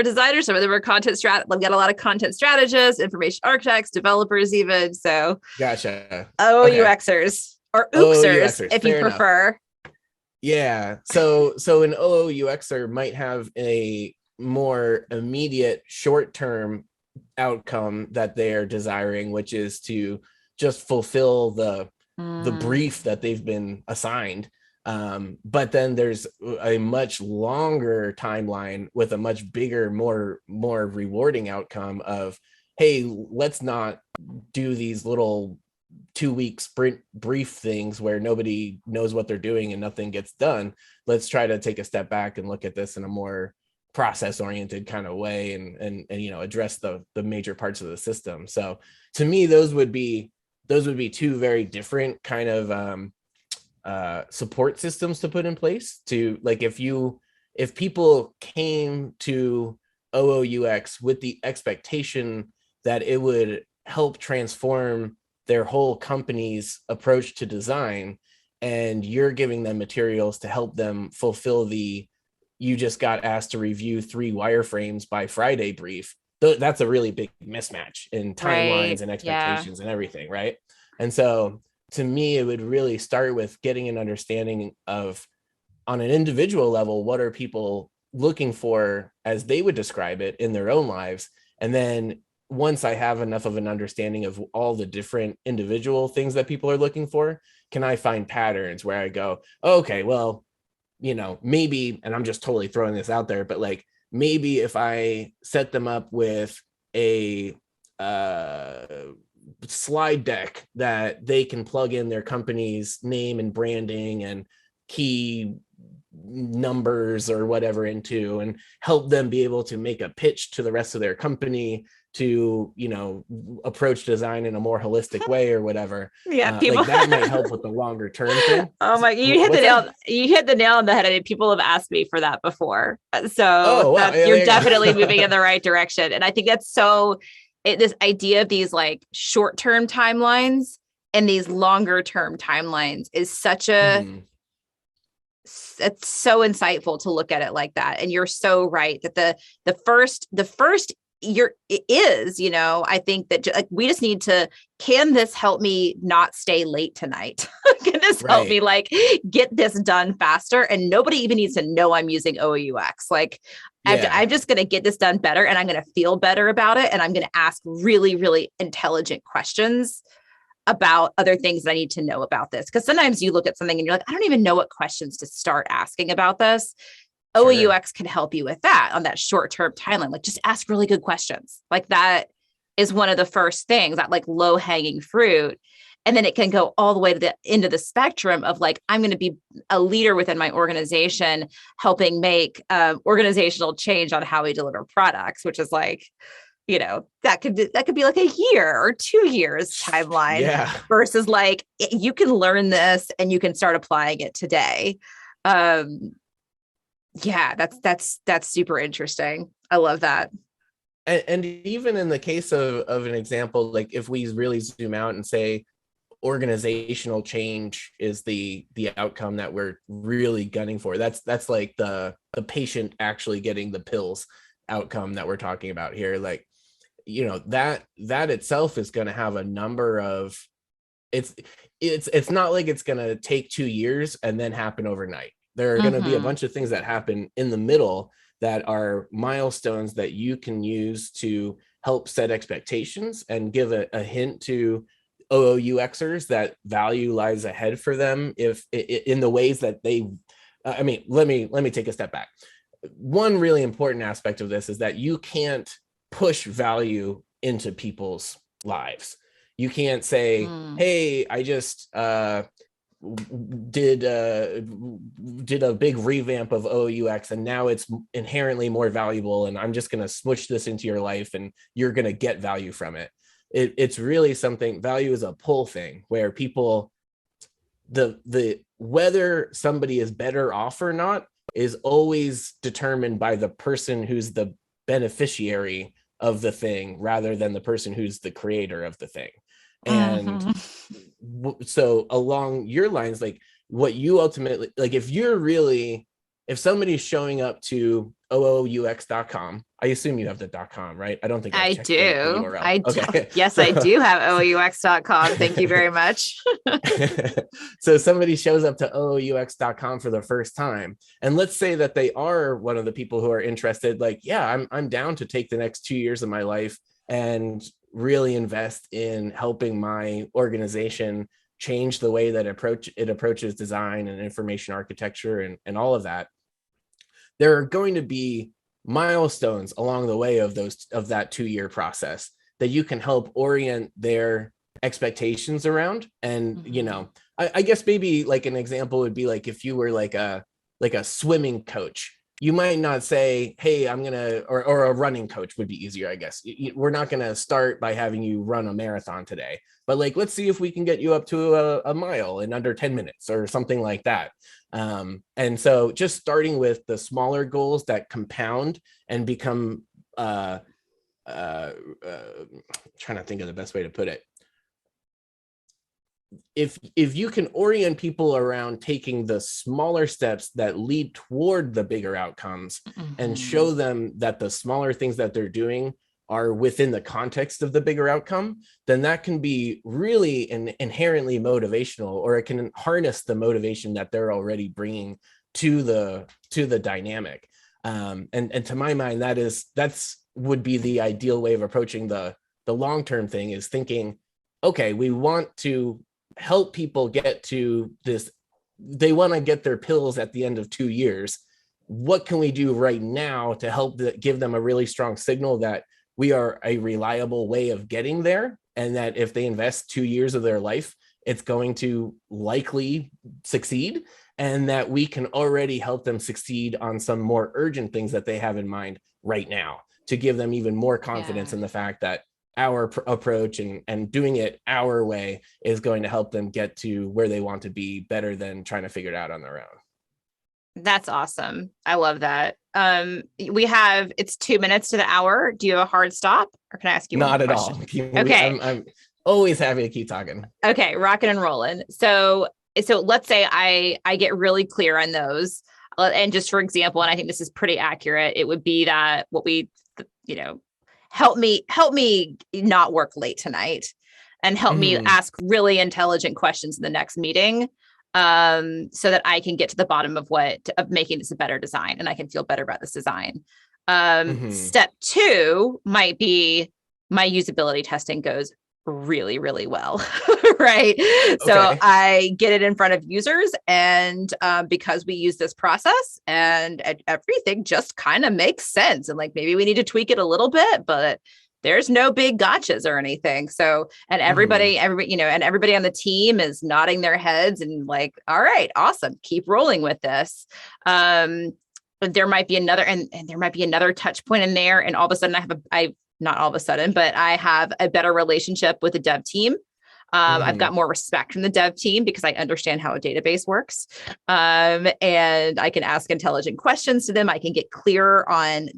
designers, some of them are we've got a lot of content strategists, information architects, developers even. So gotcha. OOUXers. Or OOUXers, if you prefer. Yeah. So an OOUXer might have a more immediate short-term outcome that they're desiring, which is to just fulfill the brief that they've been assigned. But then there's a much longer timeline with a much bigger, more rewarding outcome of, hey, let's not do these little 2-week sprint brief things where nobody knows what they're doing and nothing gets done. Let's try to take a step back and look at this in a more process oriented kind of way and address the major parts of the system. So to me, those would be 2 very different kind of support systems to put in place. To like, if people came to OOUX with the expectation that it would help transform their whole company's approach to design, and you're giving them materials to help them fulfill you just got asked to review 3 wireframes by Friday brief, that's a really big mismatch in timelines and expectations and everything, right? And so to me, it would really start with getting an understanding of, on an individual level, what are people looking for as they would describe it in their own lives. And then once I have enough of an understanding of all the different individual things that people are looking for, can I find patterns where I go, okay, well, maybe, and I'm just totally throwing this out there, but like, maybe if I set them up with a slide deck that they can plug in their company's name and branding and key numbers or whatever into, and help them be able to make a pitch to the rest of their company to approach design in a more holistic way or whatever. People like that might help with the longer term thing. Oh my, you hit the nail on the head. I mean, people have asked me for that before, so you're definitely moving in the right direction. And I think that's this idea of these like short-term timelines and these longer term timelines is such it's so insightful to look at it like that. And you're so right that the first I think that we just need to, can this help me not stay late tonight? Can this help me like get this done faster? And nobody even needs to know I'm using OOUX. Like I'm just going to get this done better, and I'm going to feel better about it. And I'm going to ask really, really intelligent questions about other things that I need to know about this. Because sometimes you look at something and you're like, I don't even know what questions to start asking about this. Sure. OOUX can help you with that on that short-term timeline. Like, just ask really good questions. Like, that is one of the first things, that like low-hanging fruit. And then it can go all the way to the end of the spectrum of like, I'm going to be a leader within my organization, helping make organizational change on how we deliver products, which is like, that could be like a year or 2 years timeline versus like you can learn this and you can start applying it today. That's super interesting. I love that. And even in the case of an example, like if we really zoom out and say organizational change is the outcome that we're really gunning for, that's like the patient actually getting the pills outcome that we're talking about here. Like, that itself is going to have a number of, it's not like it's going to take 2 years and then happen overnight. There are going to be a bunch of things that happen in the middle that are milestones that you can use to help set expectations and give a hint to OOUXers that value lies ahead for them if in the ways that they, let me take a step back. One really important aspect of this is that you can't push value into people's lives. You can't say, hey, I just did a big revamp of OOUX and now it's inherently more valuable and I'm just going to smush this into your life and you're going to get value from it. It's really something, value is a pull thing where people, the whether somebody is better off or not is always determined by the person who's the beneficiary of the thing rather than the person who's the creator of the thing. And so along your lines, like what you ultimately, like if somebody's showing up to OOUX.com, I assume you have the .com, right? I don't think I do. Okay. Yes, I do have OOUX.com. Thank you very much. So somebody shows up to OOUX.com for the first time. And let's say that they are one of the people who are interested, like, yeah, I'm down to take the next 2 years of my life and really invest in helping my organization change the way that it approaches design and information architecture and all of that. There are going to be milestones along the way of that 2-year process that you can help orient their expectations around. And I guess maybe like an example would be like if you were like a swimming coach, you might not say, hey, I'm gonna, or a running coach would be easier, I guess. We're not gonna start by having you run a marathon today, but like, let's see if we can get you up to a mile in under 10 minutes or something like that. And so just starting with the smaller goals that compound and become, trying to think of the best way to put it. If you can orient people around taking the smaller steps that lead toward the bigger outcomes and show them that the smaller things that they're doing are within the context of the bigger outcome, then that can be really inherently motivational, or it can harness the motivation that they're already bringing to the dynamic. And to my mind, that's would be the ideal way of approaching the long-term thing, is thinking, okay, we want to help people get to this. They want to get their pills at the end of 2 years. What can we do right now to help give them a really strong signal that we are a reliable way of getting there, and that if they invest 2 years of their life, it's going to likely succeed, and that we can already help them succeed on some more urgent things that they have in mind right now, to give them even more confidence in the fact that our approach and doing it our way is going to help them get to where they want to be better than trying to figure it out on their own. That's awesome. I love that. It's 2 minutes to the hour. Do you have a hard stop, or can I ask you one Not at question? all. Okay. I'm always happy to keep talking. Okay. Rocking and rolling. So let's say I get really clear on those. And just for example, and I think this is pretty accurate, it would be that what we, help me not work late tonight, and help me ask really intelligent questions in the next meeting, so that I can get to the bottom of making this a better design, and I can feel better about this design. Step 2 might be my usability testing goes really, really well, right? Okay. So I get it in front of users, and because we use this process, and everything just kind of makes sense, and like maybe we need to tweak it a little bit, but there's no big gotchas or anything. So, and everybody, and everybody on the team is nodding their heads and like, all right, awesome, keep rolling with this. But there might be another, and there might be another touch point in there, and all of a sudden I not all of a sudden, but I have a better relationship with the dev team. I've got more respect from the dev team because I understand how a database works. And I can ask intelligent questions to them. I can get clearer on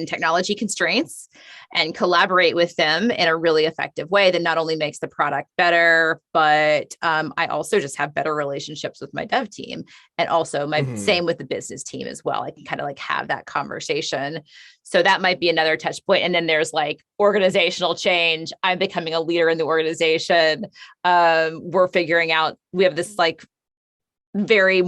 technology constraints and collaborate with them in a really effective way that not only makes the product better, but I also just have better relationships with my dev team, and also my same with the business team as well. I can kind of like have that conversation. So that might be another touch point. And then there's like organizational change. I'm becoming a leader in the organization. We're figuring out, we have this like very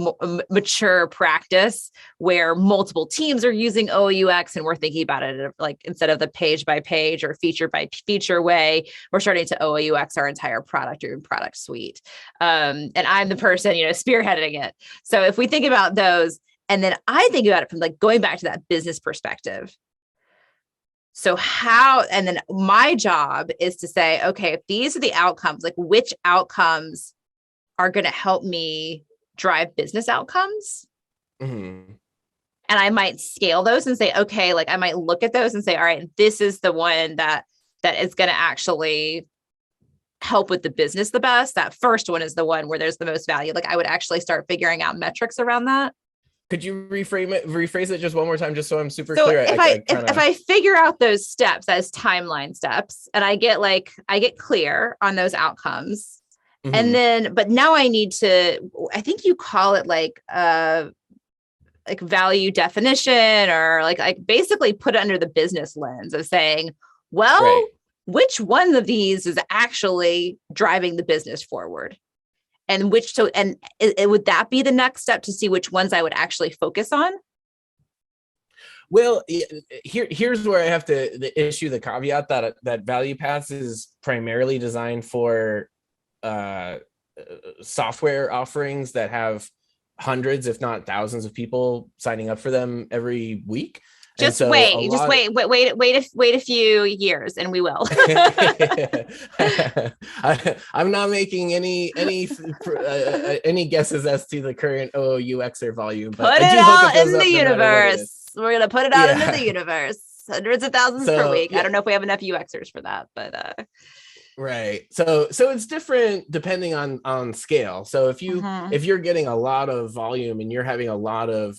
mature practice where multiple teams are using OOUX, and we're thinking about it like instead of the page by page or feature by feature way, we're starting to OOUX our entire product or product suite. And I'm the person, spearheading it. So if we think about those, and then I think about it from like going back to that business perspective. So and then my job is to say, okay, if these are the outcomes, like which outcomes are going to help me drive business outcomes. And I might scale those and say, okay, like I might look at those and say, all right, this is the one that is going to actually help with the business the best. That first one is the one where there's the most value. Like I would actually start figuring out metrics around that. Could you rephrase it just one more time, just so I'm super so clear? If I figure out those steps as timeline steps, and I get clear on those outcomes, and then, but now I need to, I think you call it like value definition, or like basically put it under the business lens of saying, well, which one of these is actually driving the business forward? And would that be the next step to see which ones I would actually focus on? Well, here's where I have to issue the caveat that Value Paths is primarily designed for software offerings that have hundreds, if not thousands, of people signing up for them every week. Just wait a few years, and we will. I'm not making any guesses as to the current OOUXer volume, but put it out in the universe. We're gonna put it out into the universe. Hundreds of thousands per week. I don't know if we have enough UXers for that, but right. So it's different depending on scale. So if you're getting a lot of volume and you're having a lot of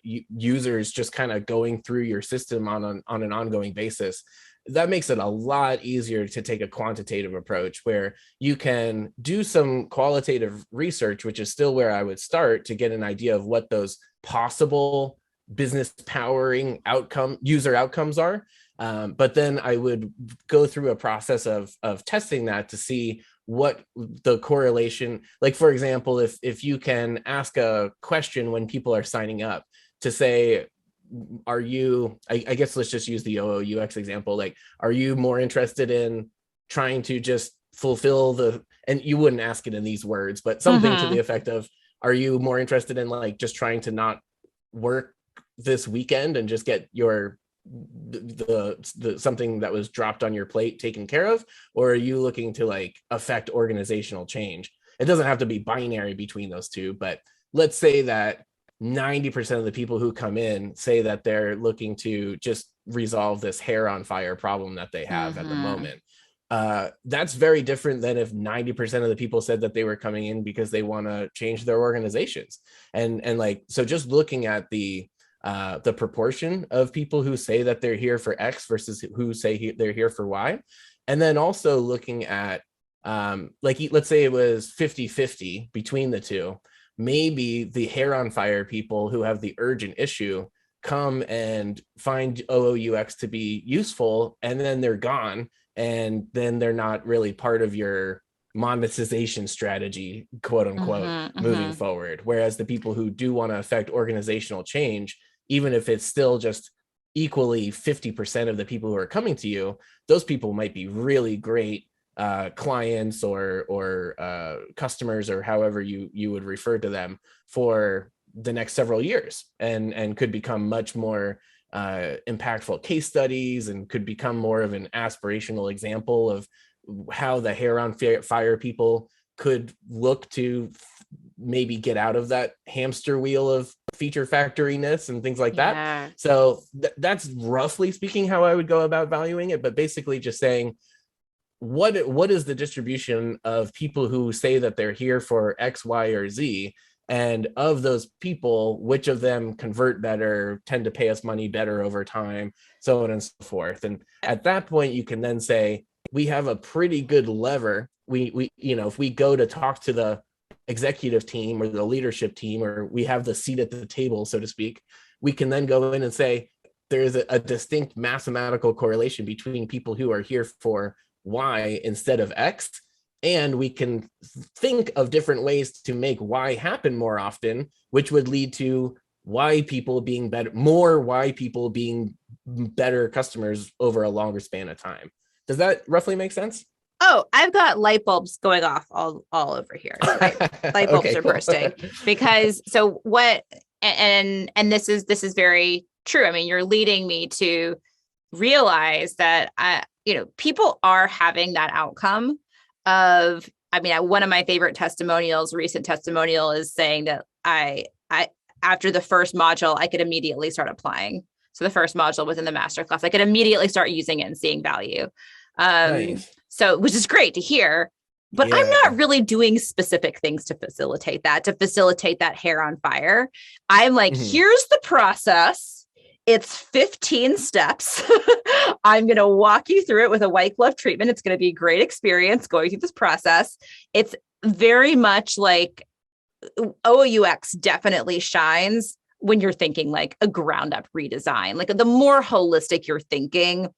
users just kind of going through your system on an ongoing basis, that makes it a lot easier to take a quantitative approach where you can do some qualitative research, which is still where I would start to get an idea of what those possible business powering user outcomes are. But then I would go through a process of testing that to see what the correlation, like, for example, if you can ask a question when people are signing up to say, are you, I guess let's just use the OOUX example, like, are you more interested in trying to just fulfill and you wouldn't ask it in these words, but something to the effect of, are you more interested in like just trying to not work this weekend and just get your the something that was dropped on your plate taken care of, or are you looking to like affect organizational change? It doesn't have to be binary between those two, but let's say that 90% of the people who come in say that they're looking to just resolve this hair on fire problem that they have at the moment. That's very different than if 90% of the people said that they were coming in because they want to change their organizations. And like, so just looking at the proportion of people who say that they're here for X versus who say they're here for Y. And then also looking at, like, let's say it was 50-50 between the two. Maybe the hair on fire people who have the urgent issue come and find OOUX to be useful, and then they're gone. And then they're not really part of your monetization strategy, quote unquote, moving forward. Whereas the people who do want to affect organizational change, even if it's still just equally 50% of the people who are coming to you, those people might be really great clients or customers, or however you would refer to them, for the next several years, and could become much more impactful case studies, and could become more of an aspirational example of how the hair on fire people could look to maybe get out of that hamster wheel of feature factoriness and things like that. Yeah. So that's roughly speaking how I would go about valuing it, but basically just saying, what is the distribution of people who say that they're here for X, Y, or Z? And of those people, which of them convert better, tend to pay us money better over time, so on and so forth. And at that point, you can then say, we have a pretty good lever. We if we go to talk to the executive team or the leadership team, or we have the seat at the table, so to speak, we can then go in and say, there's a distinct mathematical correlation between people who are here for Y instead of X. And we can think of different ways to make Y happen more often, which would lead to Y people being better, more Y people being better customers over a longer span of time. Does that roughly make sense? Oh, I've got light bulbs going off all over here. Light bulbs Okay, are cool. bursting because so what, and this is very true. I mean, you're leading me to realize that people are having that outcome of, I mean, one of my favorite recent testimonial is saying that I after the first module, I could immediately start applying. So the first module within the masterclass, I could immediately start using it and seeing value. Nice. So, which is great to hear, but Yeah. I'm not really doing specific things to facilitate that hair on fire. I'm like, here's the process. It's 15 steps. I'm going to walk you through it with a white glove treatment. It's going to be a great experience going through this process. It's very much like OOUX definitely shines when you're thinking like a ground up redesign. Like the more holistic you're thinking,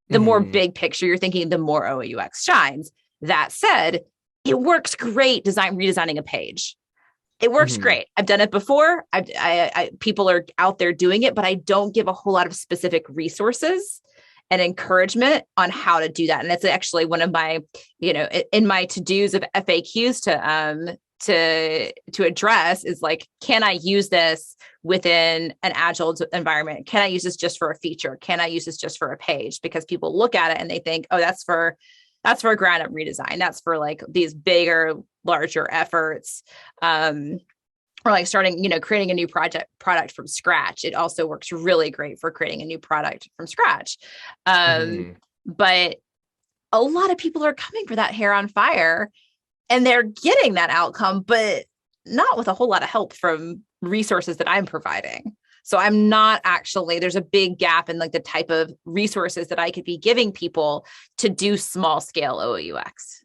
the more big picture you're thinking, the more OOUX shines. That said, it works great redesigning a page. It works great. I've done it before. People are out there doing it, but I don't give a whole lot of specific resources and encouragement on how to do that. And that's actually one of my, in my to-dos of FAQs to address is like, can I use this within an agile environment? Can I use this just for a feature? Can I use this just for a page? Because people look at it and they think, oh, that's for a ground up redesign. That's for like these bigger, larger efforts. Or like starting, creating a new product from scratch. It also works really great for creating a new product from scratch. But a lot of people are coming for that hair on fire and they're getting that outcome, but not with a whole lot of help from resources that I'm providing. So I'm not actually, there's a big gap in like the type of resources that I could be giving people to do small scale OOUX.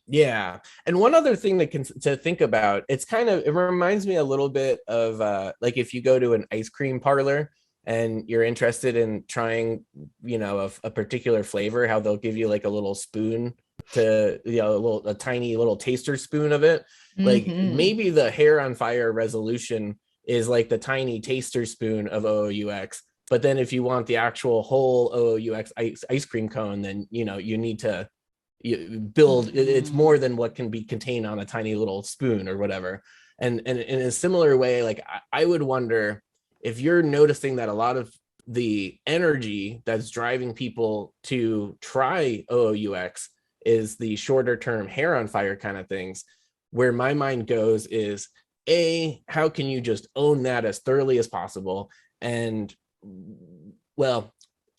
Yeah. And one other thing to think about, it reminds me a little bit of like if you go to an ice cream parlor and you're interested in trying, a particular flavor, how they'll give you like a little spoon to, a tiny little taster spoon of it. Like maybe the hair on fire resolution is like the tiny taster spoon of OOUX. But then if you want the actual whole OOUX ice cream cone, then, you need to build, it's more than what can be contained on a tiny little spoon or whatever. And in a similar way, like I would wonder if you're noticing that a lot of the energy that's driving people to try OOUX is the shorter term hair on fire kind of things, where my mind goes is, how can you just own that as thoroughly as possible? And well,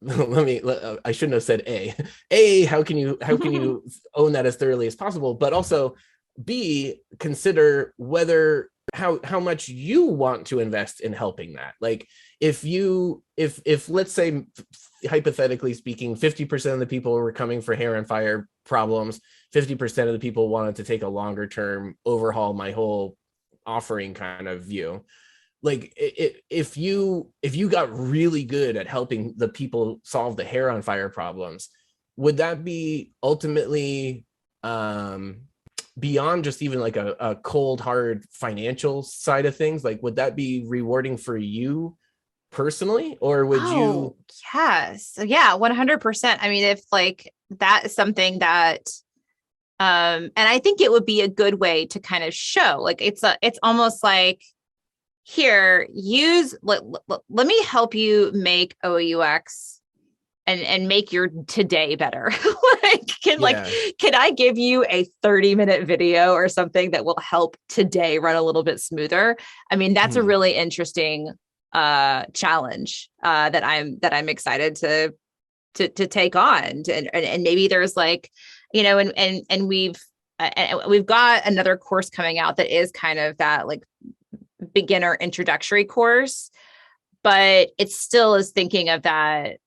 I shouldn't have said how can you own that as thoroughly as possible, but also B, consider how much you want to invest in helping that. Like if let's say, hypothetically speaking, 50% of the people were coming for hair on fire problems, 50% of the people wanted to take a longer term overhaul my whole offering kind of view. Like if you got really good at helping the people solve the hair on fire problems, would that be ultimately beyond just even like a cold hard financial side of things? Like would that be rewarding for you personally, or would you? Yes, yeah, 100%. I mean, if like that is something that and I think it would be a good way to kind of show, like it's almost like, here, let me help you make OOUX and make your today better. Yeah. Can I give you a 30-minute video or something that will help today run a little bit smoother? I mean, that's a Mhm. really interesting challenge that I'm excited to take on. And maybe there's like, and we've got another course coming out that is kind of that like beginner introductory course, but it still is thinking of that.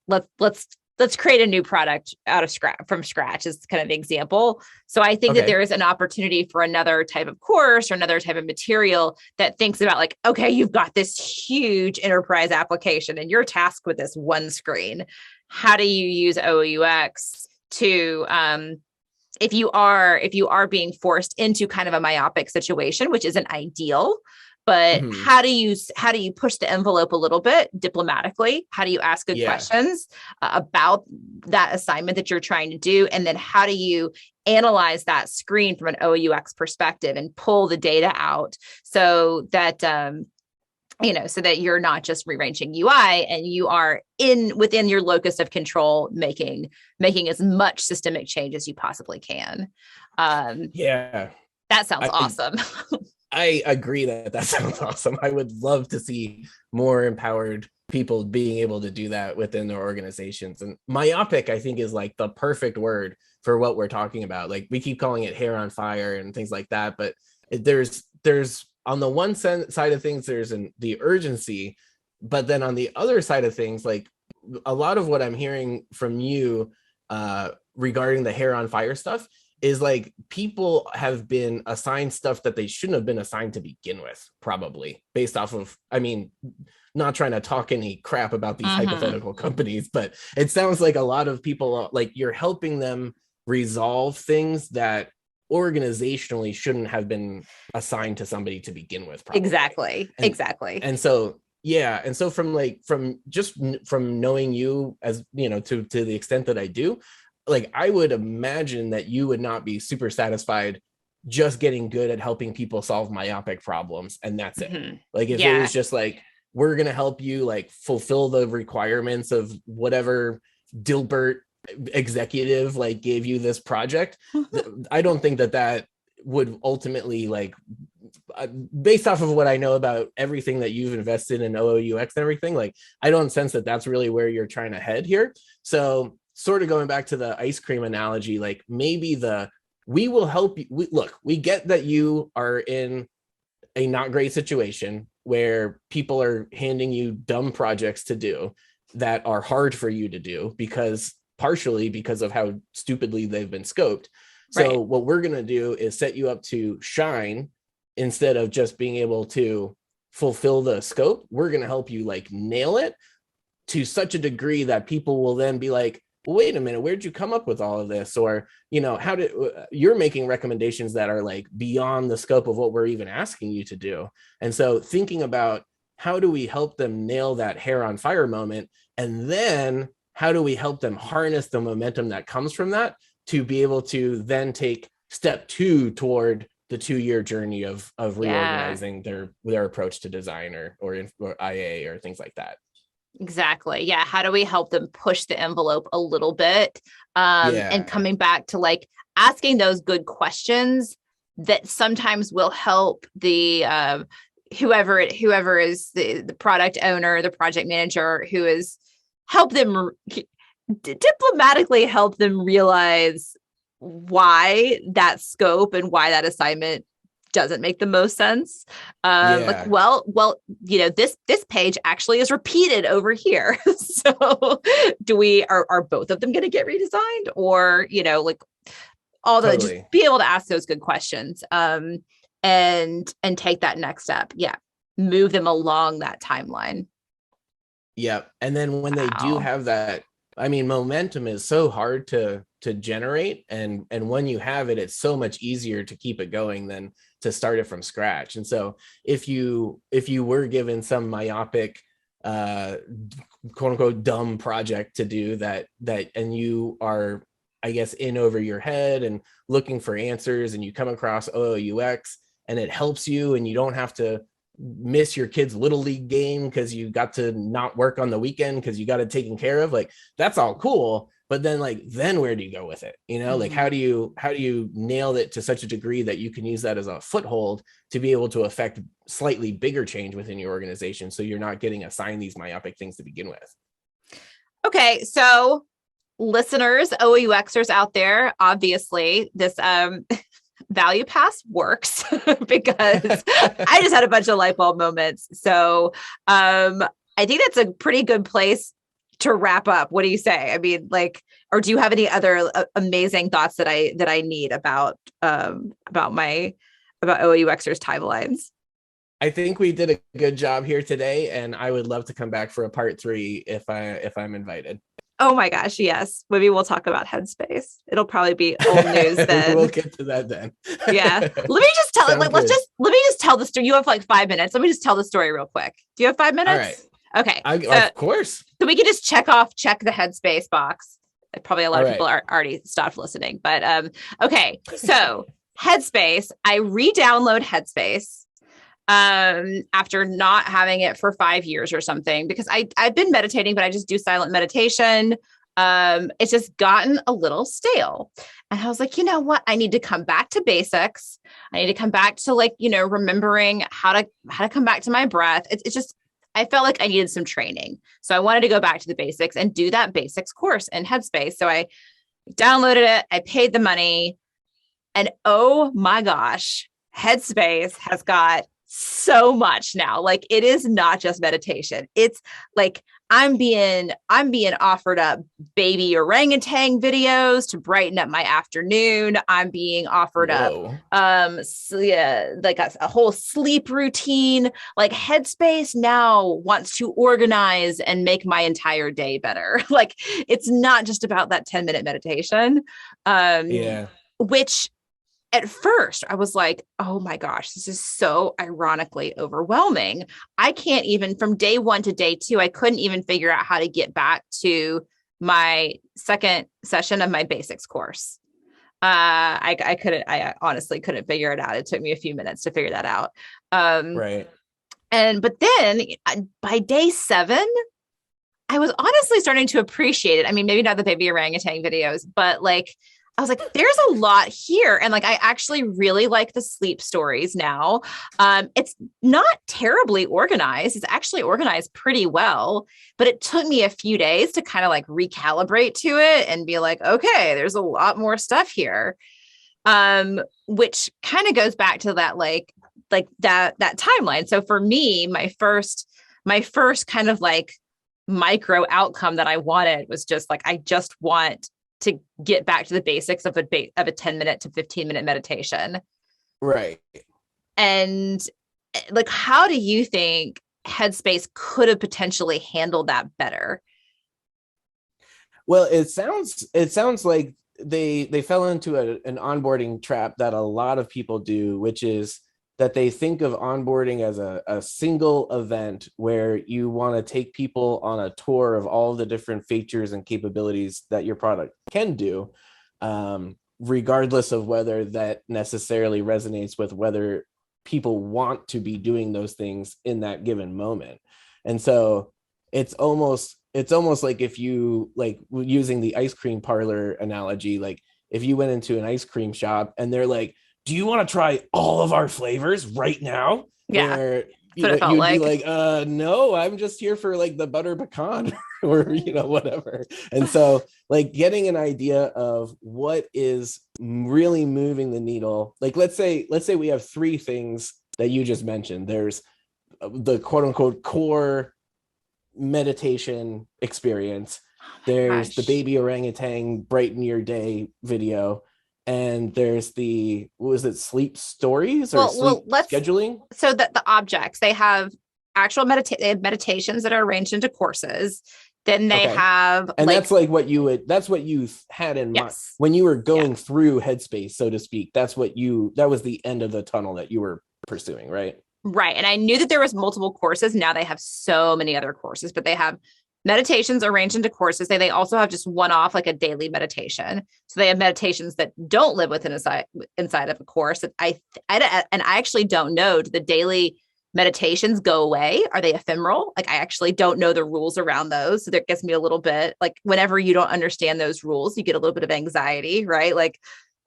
Let's create a new product from scratch is kind of the example. So I think that Okay. there is an opportunity for another type of course or another type of material that thinks about like, okay, you've got this huge enterprise application and you're tasked with this one screen. How do you use OOUX to, if you are being forced into kind of a myopic situation, which isn't ideal, but Mhm. how do you push the envelope a little bit diplomatically? How do you ask good Yeah. questions about that assignment that you're trying to do? And then how do you analyze that screen from an OUX perspective and pull the data out so that so that you're not just rearranging UI and you are within your locus of control, making as much systemic change as you possibly can. Yeah. That sounds I awesome. I agree that sounds awesome. I would love to see more empowered people being able to do that within their organizations. And myopic, I think, is like the perfect word for what we're talking about. Like we keep calling it hair on fire and things like that, but there's on the one side of things, there's the urgency, but then on the other side of things, like a lot of what I'm hearing from you regarding the hair on fire stuff is like people have been assigned stuff that they shouldn't have been assigned to begin with, probably based off of, I mean, not trying to talk any crap about these hypothetical companies, but it sounds like a lot of people, like you're helping them resolve things that organizationally shouldn't have been assigned to somebody to begin with, probably. Exactly. And so yeah, and so from knowing you, as you know, to the extent that I do, like I would imagine that you would not be super satisfied just getting good at helping people solve myopic problems and that's it. Mm-hmm. Like if it was just like, we're going to help you like fulfill the requirements of whatever Dilbert executive like gave you this project, I don't think that would ultimately, like, based off of what I know about everything that you've invested in OOUX and everything, like I don't sense that that's really where you're trying to head here. So sort of going back to the ice cream analogy, like maybe we will help you. We get that you are in a not great situation where people are handing you dumb projects to do that are hard for you to do partially because of how stupidly they've been scoped. So what we're going to do is set you up to shine instead of just being able to fulfill the scope. We're going to help you like nail it to such a degree that people will then be like, wait a minute, where'd you come up with all of this? Or, how did you're making recommendations that are like beyond the scope of what we're even asking you to do. And so thinking about how do we help them nail that hair on fire moment? And then how do we help them harness the momentum that comes from that to be able to then take step 2 toward the 2-year journey of reorganizing their approach to design or IA or things like that. Exactly. Yeah. How do we help them push the envelope a little bit? And coming back to like asking those good questions that sometimes will help the whoever is the product owner, the project manager, who is help them diplomatically help them realize why that scope and why that assignment doesn't make the most sense. Like, well, this page actually is repeated over here. So are both of them going to get redesigned, or, like all the, just be able to ask those good questions, and take that next step. Yeah. Move them along that timeline. Yeah. And then when they do have that, I mean, momentum is so hard to generate. And when you have it, it's so much easier to keep it going than to start it from scratch. And so if you were given some myopic, quote unquote, dumb project to do that, and you are, I guess, in over your head and looking for answers, and you come across OOUX and it helps you, and you don't have to miss your kid's little league game because you got to not work on the weekend because you got it taken care of. Like, that's all cool. But then then where do you go with it? Like, how do you nail it to such a degree that you can use that as a foothold to be able to affect slightly bigger change within your organization, so you're not getting assigned these myopic things to begin with? Okay, so listeners, OOUXers out there, obviously this value pass works because I just had a bunch of light bulb moments. So I think that's a pretty good place to wrap up. What do you say? I mean, like, or do you have any other amazing thoughts that I need about OOUXers timelines? I think we did a good job here today, and I would love to come back for a part 3 if I'm invited. Oh my gosh, yes. Maybe we'll talk about Headspace. It'll probably be old news then. We'll get to that then. Yeah. Let me just tell let me just tell the story. You have like 5 minutes. Let me just tell the story real quick. Do you have 5 minutes? All right. Okay. Of course. So we can just check the Headspace box. Probably a lot of people are already stopped listening, but okay. So Headspace, I re-download Headspace after not having it for 5 years or something, because I've been meditating, but I just do silent meditation. It's just gotten a little stale. And I was like, you know what? I need to come back to basics. I need to come back to remembering how to come back to my breath. It's just, I felt like I needed some training. So I wanted to go back to the basics and do that basics course in Headspace. So I downloaded it. I paid the money, and oh my gosh, Headspace has got so much now. Like, it is not just meditation. It's like I'm being offered up baby orangutan videos to brighten up my afternoon. I'm being offered up like a whole sleep routine. Like, Headspace now wants to organize and make my entire day better. Like, it's not just about that 10-minute meditation. Which at first I was like, oh my gosh, this is so ironically overwhelming. I can't even, from day 1 to day 2, I couldn't even figure out how to get back to my second session of my basics course. I honestly couldn't figure it out. It took me a few minutes to figure that out. But then by day 7, I was honestly starting to appreciate it. I mean, maybe not the baby orangutan videos, but like, I was like, there's a lot here. And like, I actually really like the sleep stories now. It's not terribly organized. It's actually organized pretty well, but it took me a few days to kind of like recalibrate to it and be like, okay, there's a lot more stuff here. Which kind of goes back to that, like that timeline. So for me, my first kind of like micro outcome that I wanted was just like, I just want to get back to the basics of a 10-minute to 15-minute meditation. Right. And like, how do you think Headspace could have potentially handled that better? Well, it sounds like they fell into an onboarding trap that a lot of people do, which is that they think of onboarding as a single event where you want to take people on a tour of all the different features and capabilities that your product can do, regardless of whether that necessarily resonates with whether people want to be doing those things in that given moment. And so it's almost like, if you, like, using the ice cream parlor analogy, like if you went into an ice cream shop and they're like, do you want to try all of our flavors right now? Yeah. Where you'd be like, no, I'm just here for like the butter pecan or, whatever. And so like getting an idea of what is really moving the needle. Like, let's say we have 3 things that you just mentioned. There's the quote unquote core meditation experience. There's the baby orangutan brighten your day video. And there's the, sleep stories or scheduling? So that the objects, they have actual meditations that are arranged into courses. Then they have, and that's like that's what you had in mind when you were going through Headspace, so to speak. That was the end of the tunnel that you were pursuing, right? Right. And I knew that there was multiple courses. Now they have so many other courses, but they have meditations arranged into courses. They also have just one-off, like a daily meditation. So they have meditations that don't live inside of a course. I actually don't know. Do the daily meditations go away? Are they ephemeral? Like, I actually don't know the rules around those. So that gets me a little bit like, whenever you don't understand those rules, you get a little bit of anxiety, right? Like,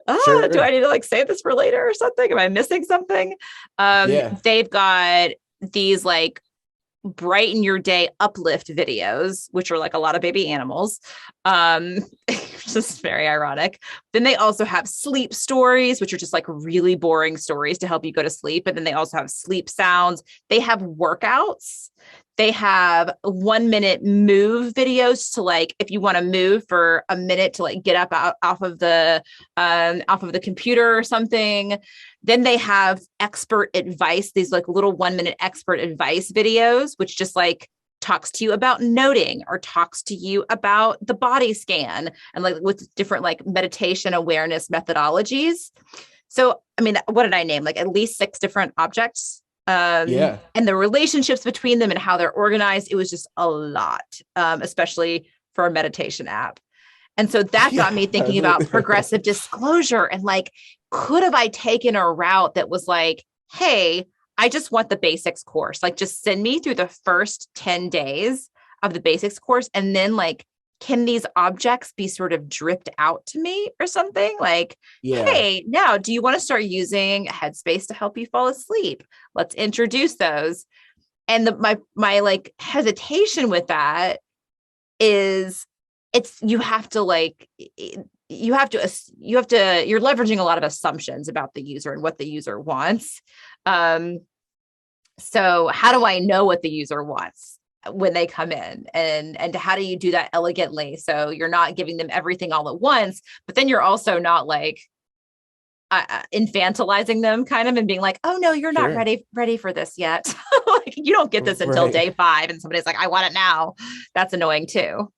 do I Sure. need to like save this for later or something? Am I missing something? Yeah. They've got these like brighten your day uplift videos, which are like a lot of baby animals. Just very ironic. Then they also have sleep stories, which are just like really boring stories to help you go to sleep. And then they also have sleep sounds. They have workouts. They have 1 minute move videos to like, if you want to move for a minute to like get up off of the computer or something. Then they have expert advice, these like little 1 minute expert advice videos, which just like talks to you about noting or talks to you about the body scan and like with different like meditation awareness methodologies. So, I mean, what did I name? Like at least 6 different objects. Yeah. And the relationships between them and how they're organized. It was just a lot, especially for a meditation app. And so that got me thinking about progressive disclosure and like, could have I taken a route that was like, hey, I just want the basics course. Like, just send me through the first 10 days of the basics course. And then like, can these objects be sort of dripped out to me or something? Like, Yeah. hey, now do you want to start using Headspace to help you fall asleep? Let's introduce those. And my like hesitation with that is you're leveraging a lot of assumptions about the user and what the user wants. So how do I know what the user wants when they come in, and how do you do that elegantly? So you're not giving them everything all at once, but then you're also not like infantilizing them kind of and being like, oh no, you're not Sure. ready for this yet. Like, you don't get this until Right. day 5 and somebody's like, I want it now. That's annoying too.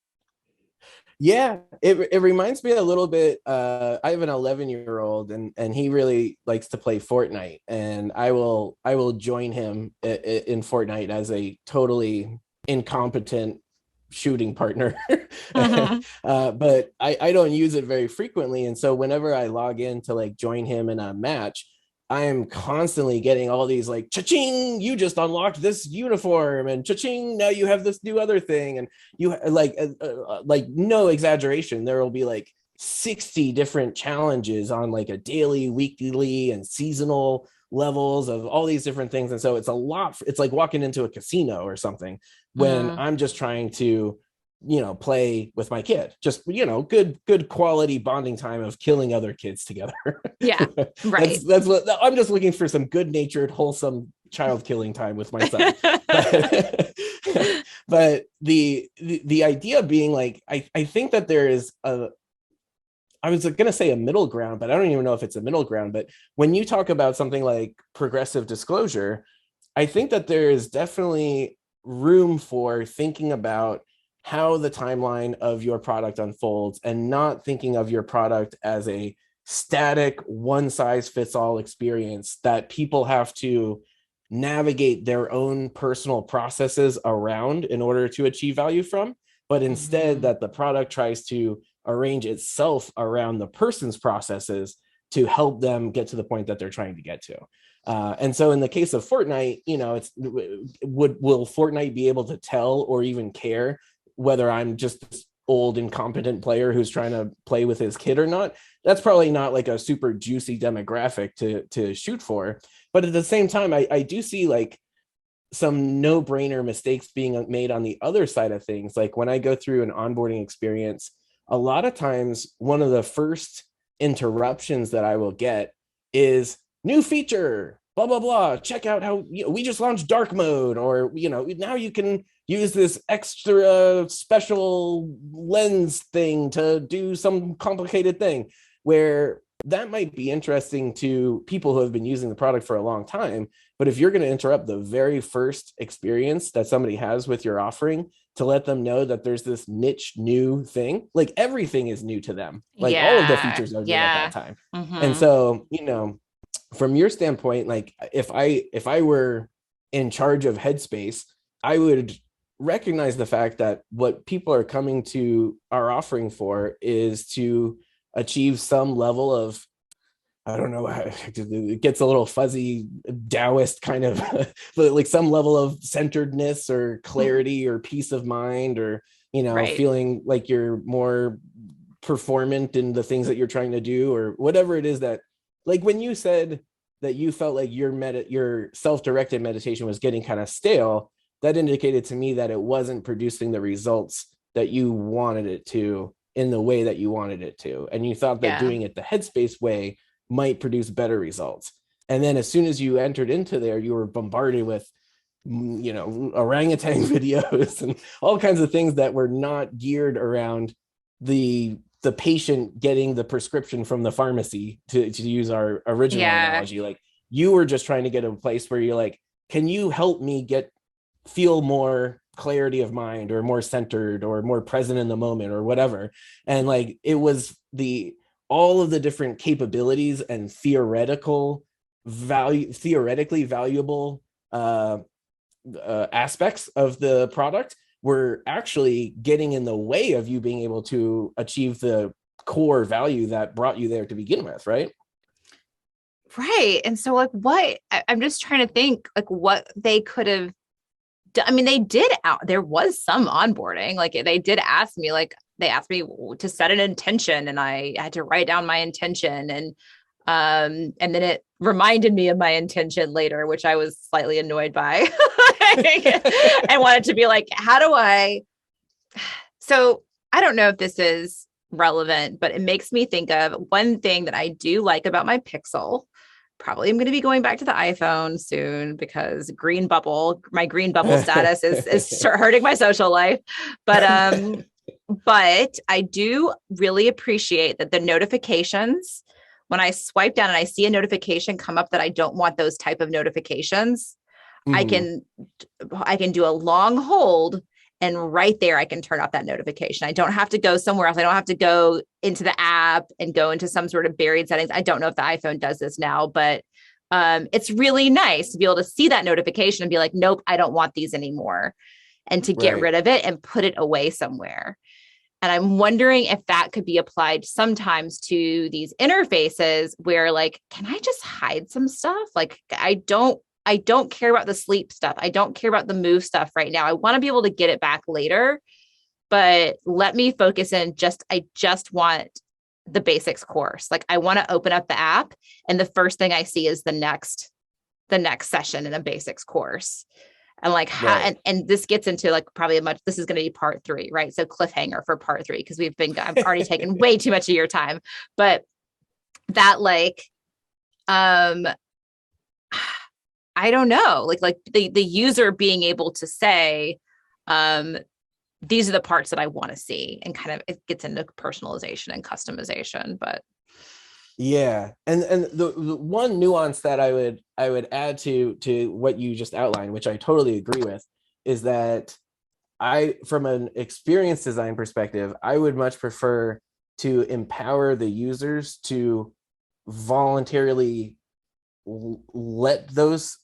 Yeah, it reminds me a little bit. I have an 11-year-old, and he really likes to play Fortnite, and I will join him in Fortnite as a totally incompetent shooting partner. Mm-hmm. But I don't use it very frequently, and so whenever I log in to like join him in a match, I am constantly getting all these like, cha-ching, you just unlocked this uniform, and cha-ching, now you have this new other thing. And you like no exaggeration, there will be like 60 different challenges on like a daily, weekly, and seasonal levels of all these different things. And so it's a lot. It's like walking into a casino or something when I'm just trying to play with my kid, just good quality bonding time of killing other kids together. Yeah, right. That's what I'm just looking for, some good natured, wholesome child killing time with my son. But the idea being like, I think that there is I was going to say a middle ground, but I don't even know if it's a middle ground. But when you talk about something like progressive disclosure, I think that there is definitely room for thinking about how the timeline of your product unfolds, and not thinking of your product as a static one size fits all experience that people have to navigate their own personal processes around in order to achieve value from, but instead that the product tries to arrange itself around the person's processes to help them get to the point that they're trying to get to. And so in the case of Fortnite, will Fortnite be able to tell or even care whether I'm just this old incompetent player who's trying to play with his kid or not? That's probably not like a super juicy demographic to shoot for. But at the same time, I do see like some no-brainer mistakes being made on the other side of things. Like when I go through an onboarding experience, a lot of times one of the first interruptions that I will get is new feature, blah, blah, blah. Check out how we just launched dark mode, or, now you can use this extra special lens thing to do some complicated thing, where that might be interesting to people who have been using the product for a long time. But if you're going to interrupt the very first experience that somebody has with your offering to let them know that there's this niche new thing, like everything is new to them, like all of the features are new at that time. And so, from your standpoint, like if I were in charge of Headspace, I would recognize the fact that what people are coming to our offering for is to achieve some level of I don't know, it gets a little fuzzy Taoist kind of, but like some level of centeredness or clarity or peace of mind, or, Right. feeling like you're more performant in the things that you're trying to do, or whatever it is that, like when you said that you felt like your self-directed meditation was getting kind of stale, that indicated to me that it wasn't producing the results that you wanted it to in the way that you wanted it to. And you thought that Yeah. doing it the Headspace way might produce better results. And then as soon as you entered into there, you were bombarded with, orangutan videos and all kinds of things that were not geared around the patient getting the prescription from the pharmacy, to use our original Yeah. analogy. Like, you were just trying to get a place where you're like, can you help me feel more clarity of mind, or more centered, or more present in the moment, or whatever. And like, it was all of the different capabilities and theoretically valuable aspects of the product were actually getting in the way of you being able to achieve the core value that brought you there to begin with, right? Right. And so like I'm just trying to think like what they could have done. I mean, there was some onboarding. Like they asked me to set an intention, and I had to write down my intention, and then it reminded me of my intention later, which I was slightly annoyed by. And wanted to be like, how do I so I don't know if this is relevant, but it makes me think of one thing that I do like about my Pixel. Probably I'm going to be going back to the iPhone soon because my green bubble status is hurting my social life. But I do really appreciate that the notifications, when I swipe down and I see a notification come up that I don't want those type of notifications, I Mhm. can I can do a long hold, and right there I can turn off that notification. I don't have to go somewhere else. I don't have to go into the app and go into some sort of buried settings. I don't know if the iPhone does this now, but it's really nice to be able to see that notification and be like, nope, I don't want these anymore, and to get Right. rid of it and put it away somewhere. And I'm wondering if that could be applied sometimes to these interfaces where like, can I just hide some stuff? Like, I don't care about the sleep stuff. I don't care about the move stuff right now. I want to be able to get it back later, but let me focus I just want the basics course. Like I want to open up the app and the first thing I see is the next session in a basics course. And like how Right. and this gets into like probably this is going to be part 3, right? So cliffhanger for part 3 because I've already taken way too much of your time. But that like um I don't know, like the user being able to say, these are the parts that I want to see, and kind of it gets into personalization and customization. But Yeah, and the one nuance that I would add to what you just outlined, which I totally agree with, is that from an experience design perspective, I would much prefer to empower the users to voluntarily let those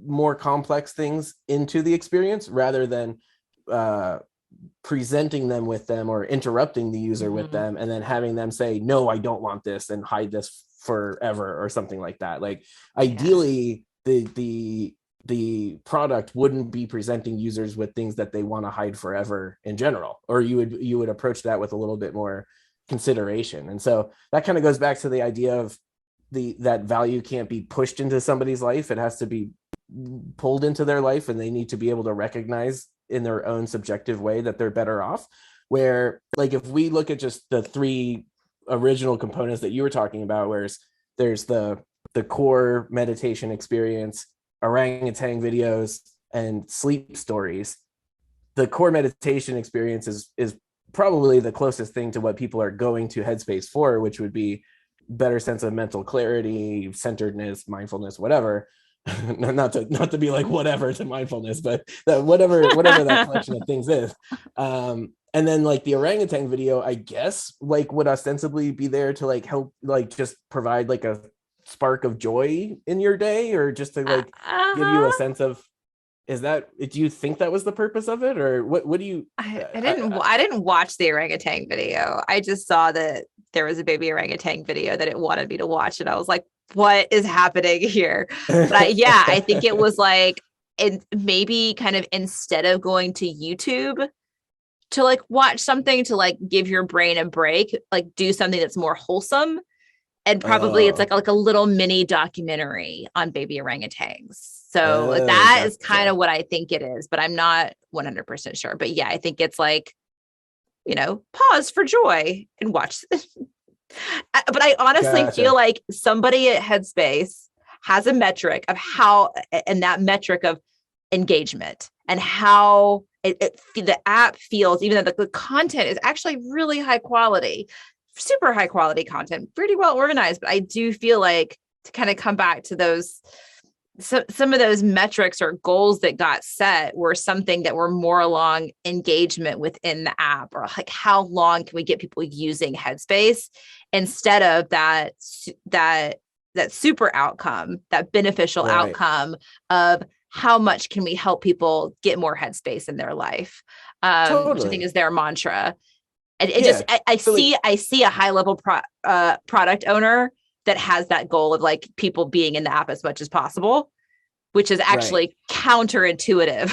more complex things into the experience, rather than uh, presenting them with them, or interrupting the user with them, and then having them say, no, I don't want this, and hide this forever, or something like that. Like, yeah, ideally, the product wouldn't be presenting users with things that they want to hide forever in general, or you would approach that with a little bit more consideration. And so that kind of goes back to the idea of that value can't be pushed into somebody's life. It has to be pulled into their life, and they need to be able to recognize in their own subjective way that they're better off. Where, like, if we look at just the 3 original components that you were talking about, whereas there's the core meditation experience, orangutan videos, and sleep stories. The core meditation experience is probably the closest thing to what people are going to Headspace for, which would be better sense of mental clarity, centeredness, mindfulness, whatever. Not to be like whatever to mindfulness, but that whatever that collection of things is. And then like the orangutan video, I guess, like, would ostensibly be there to like help, like, just provide like a spark of joy in your day, or just to like give you a uh-huh. sense of, do you think that was the purpose of it, or what do you I didn't watch the orangutan video. I just saw that there was a baby orangutan video that it wanted me to watch. And I was like, what is happening here? But I think it was like, and maybe kind of instead of going to YouTube to like watch something to like give your brain a break, like do something that's more wholesome. And probably it's like a little mini documentary on baby orangutans. So that is kind of what I think it is, but I'm not 100% sure. But yeah, I think it's like, you know, pause for joy and watch. But I honestly feel like somebody at Headspace has a metric of how, and that metric of engagement and how the app feels, even though the content is actually really high quality, super high quality content, pretty well organized. But I do feel like to kind of come back to those, some of those metrics or goals that got set were something that were more along engagement within the app, or like how long can we get people using Headspace instead of that super outcome, that beneficial outcome of how much can we help people get more Headspace in their life, which I think is their mantra. And I see a high level product owner that has that goal of like people being in the app as much as possible, which is actually counterintuitive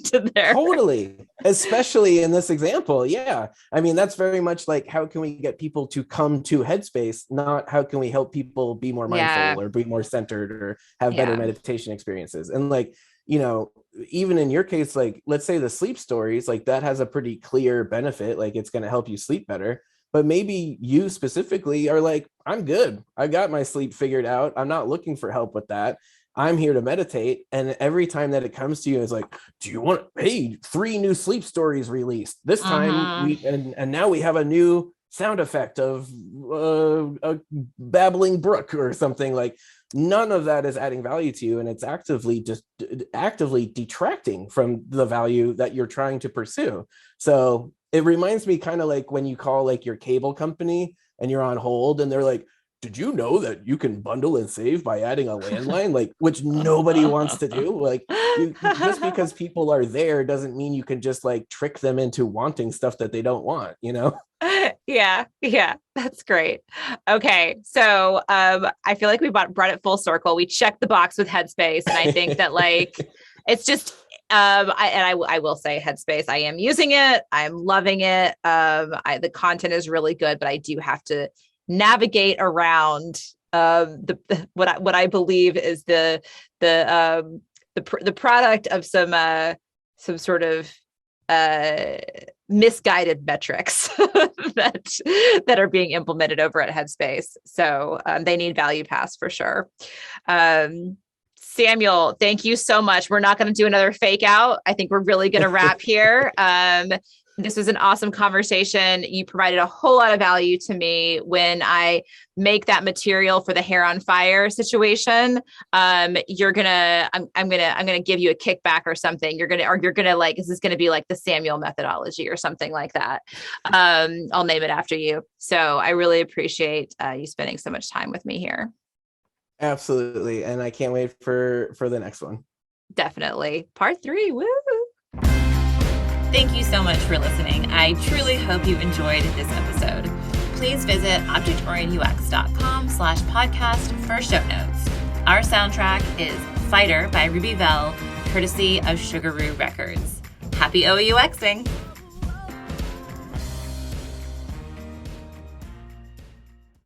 to their. Totally. Especially in this example. Yeah. I mean, that's very much like, how can we get people to come to Headspace? Not how can we help people be more mindful or be more centered or have better meditation experiences. And like, you know, even in your case, like, let's say the sleep stories, like that has a pretty clear benefit. Like it's going to help you sleep better. But maybe you specifically are like, I'm good. I got my sleep figured out. I'm not looking for help with that. I'm here to meditate. And every time that it comes to you, it's like, do you want, hey, 3 new sleep stories released this time? And now we have a new sound effect of a babbling brook or something. Like none of that is adding value to you. And it's actively detracting from the value that you're trying to pursue. So it reminds me kind of like when you call like your cable company and you're on hold and they're like, did you know that you can bundle and save by adding a landline? Like, which nobody wants to do. Like just because people are there doesn't mean you can just like trick them into wanting stuff that they don't want, you know? Yeah, that's great. Okay, so I feel like we brought it full circle. We checked the box with Headspace, and I think that like it's just I will say Headspace, I am using it. I'm loving it. The content is really good, but I do have to navigate around what I believe is the product of some sort of misguided metrics that are being implemented over at Headspace. So they need Value Pass for sure. Samuel, thank you so much. We're not going to do another fake out. I think we're really going to wrap here. This was an awesome conversation. You provided a whole lot of value to me when I make that material for the hair on fire situation. I'm gonna give you a kickback or something. You're gonna like, this is gonna be like the Samuel methodology or something like that. I'll name it after you. So I really appreciate you spending so much time with me here. Absolutely. And I can't wait for the next one. Definitely. Part 3. Woo! Thank you so much for listening. I truly hope you enjoyed this episode. Please visit objectorientedux.com/podcast for show notes. Our soundtrack is Fighter by Ruby Bell, courtesy of Sugaroo Records. Happy OUXing!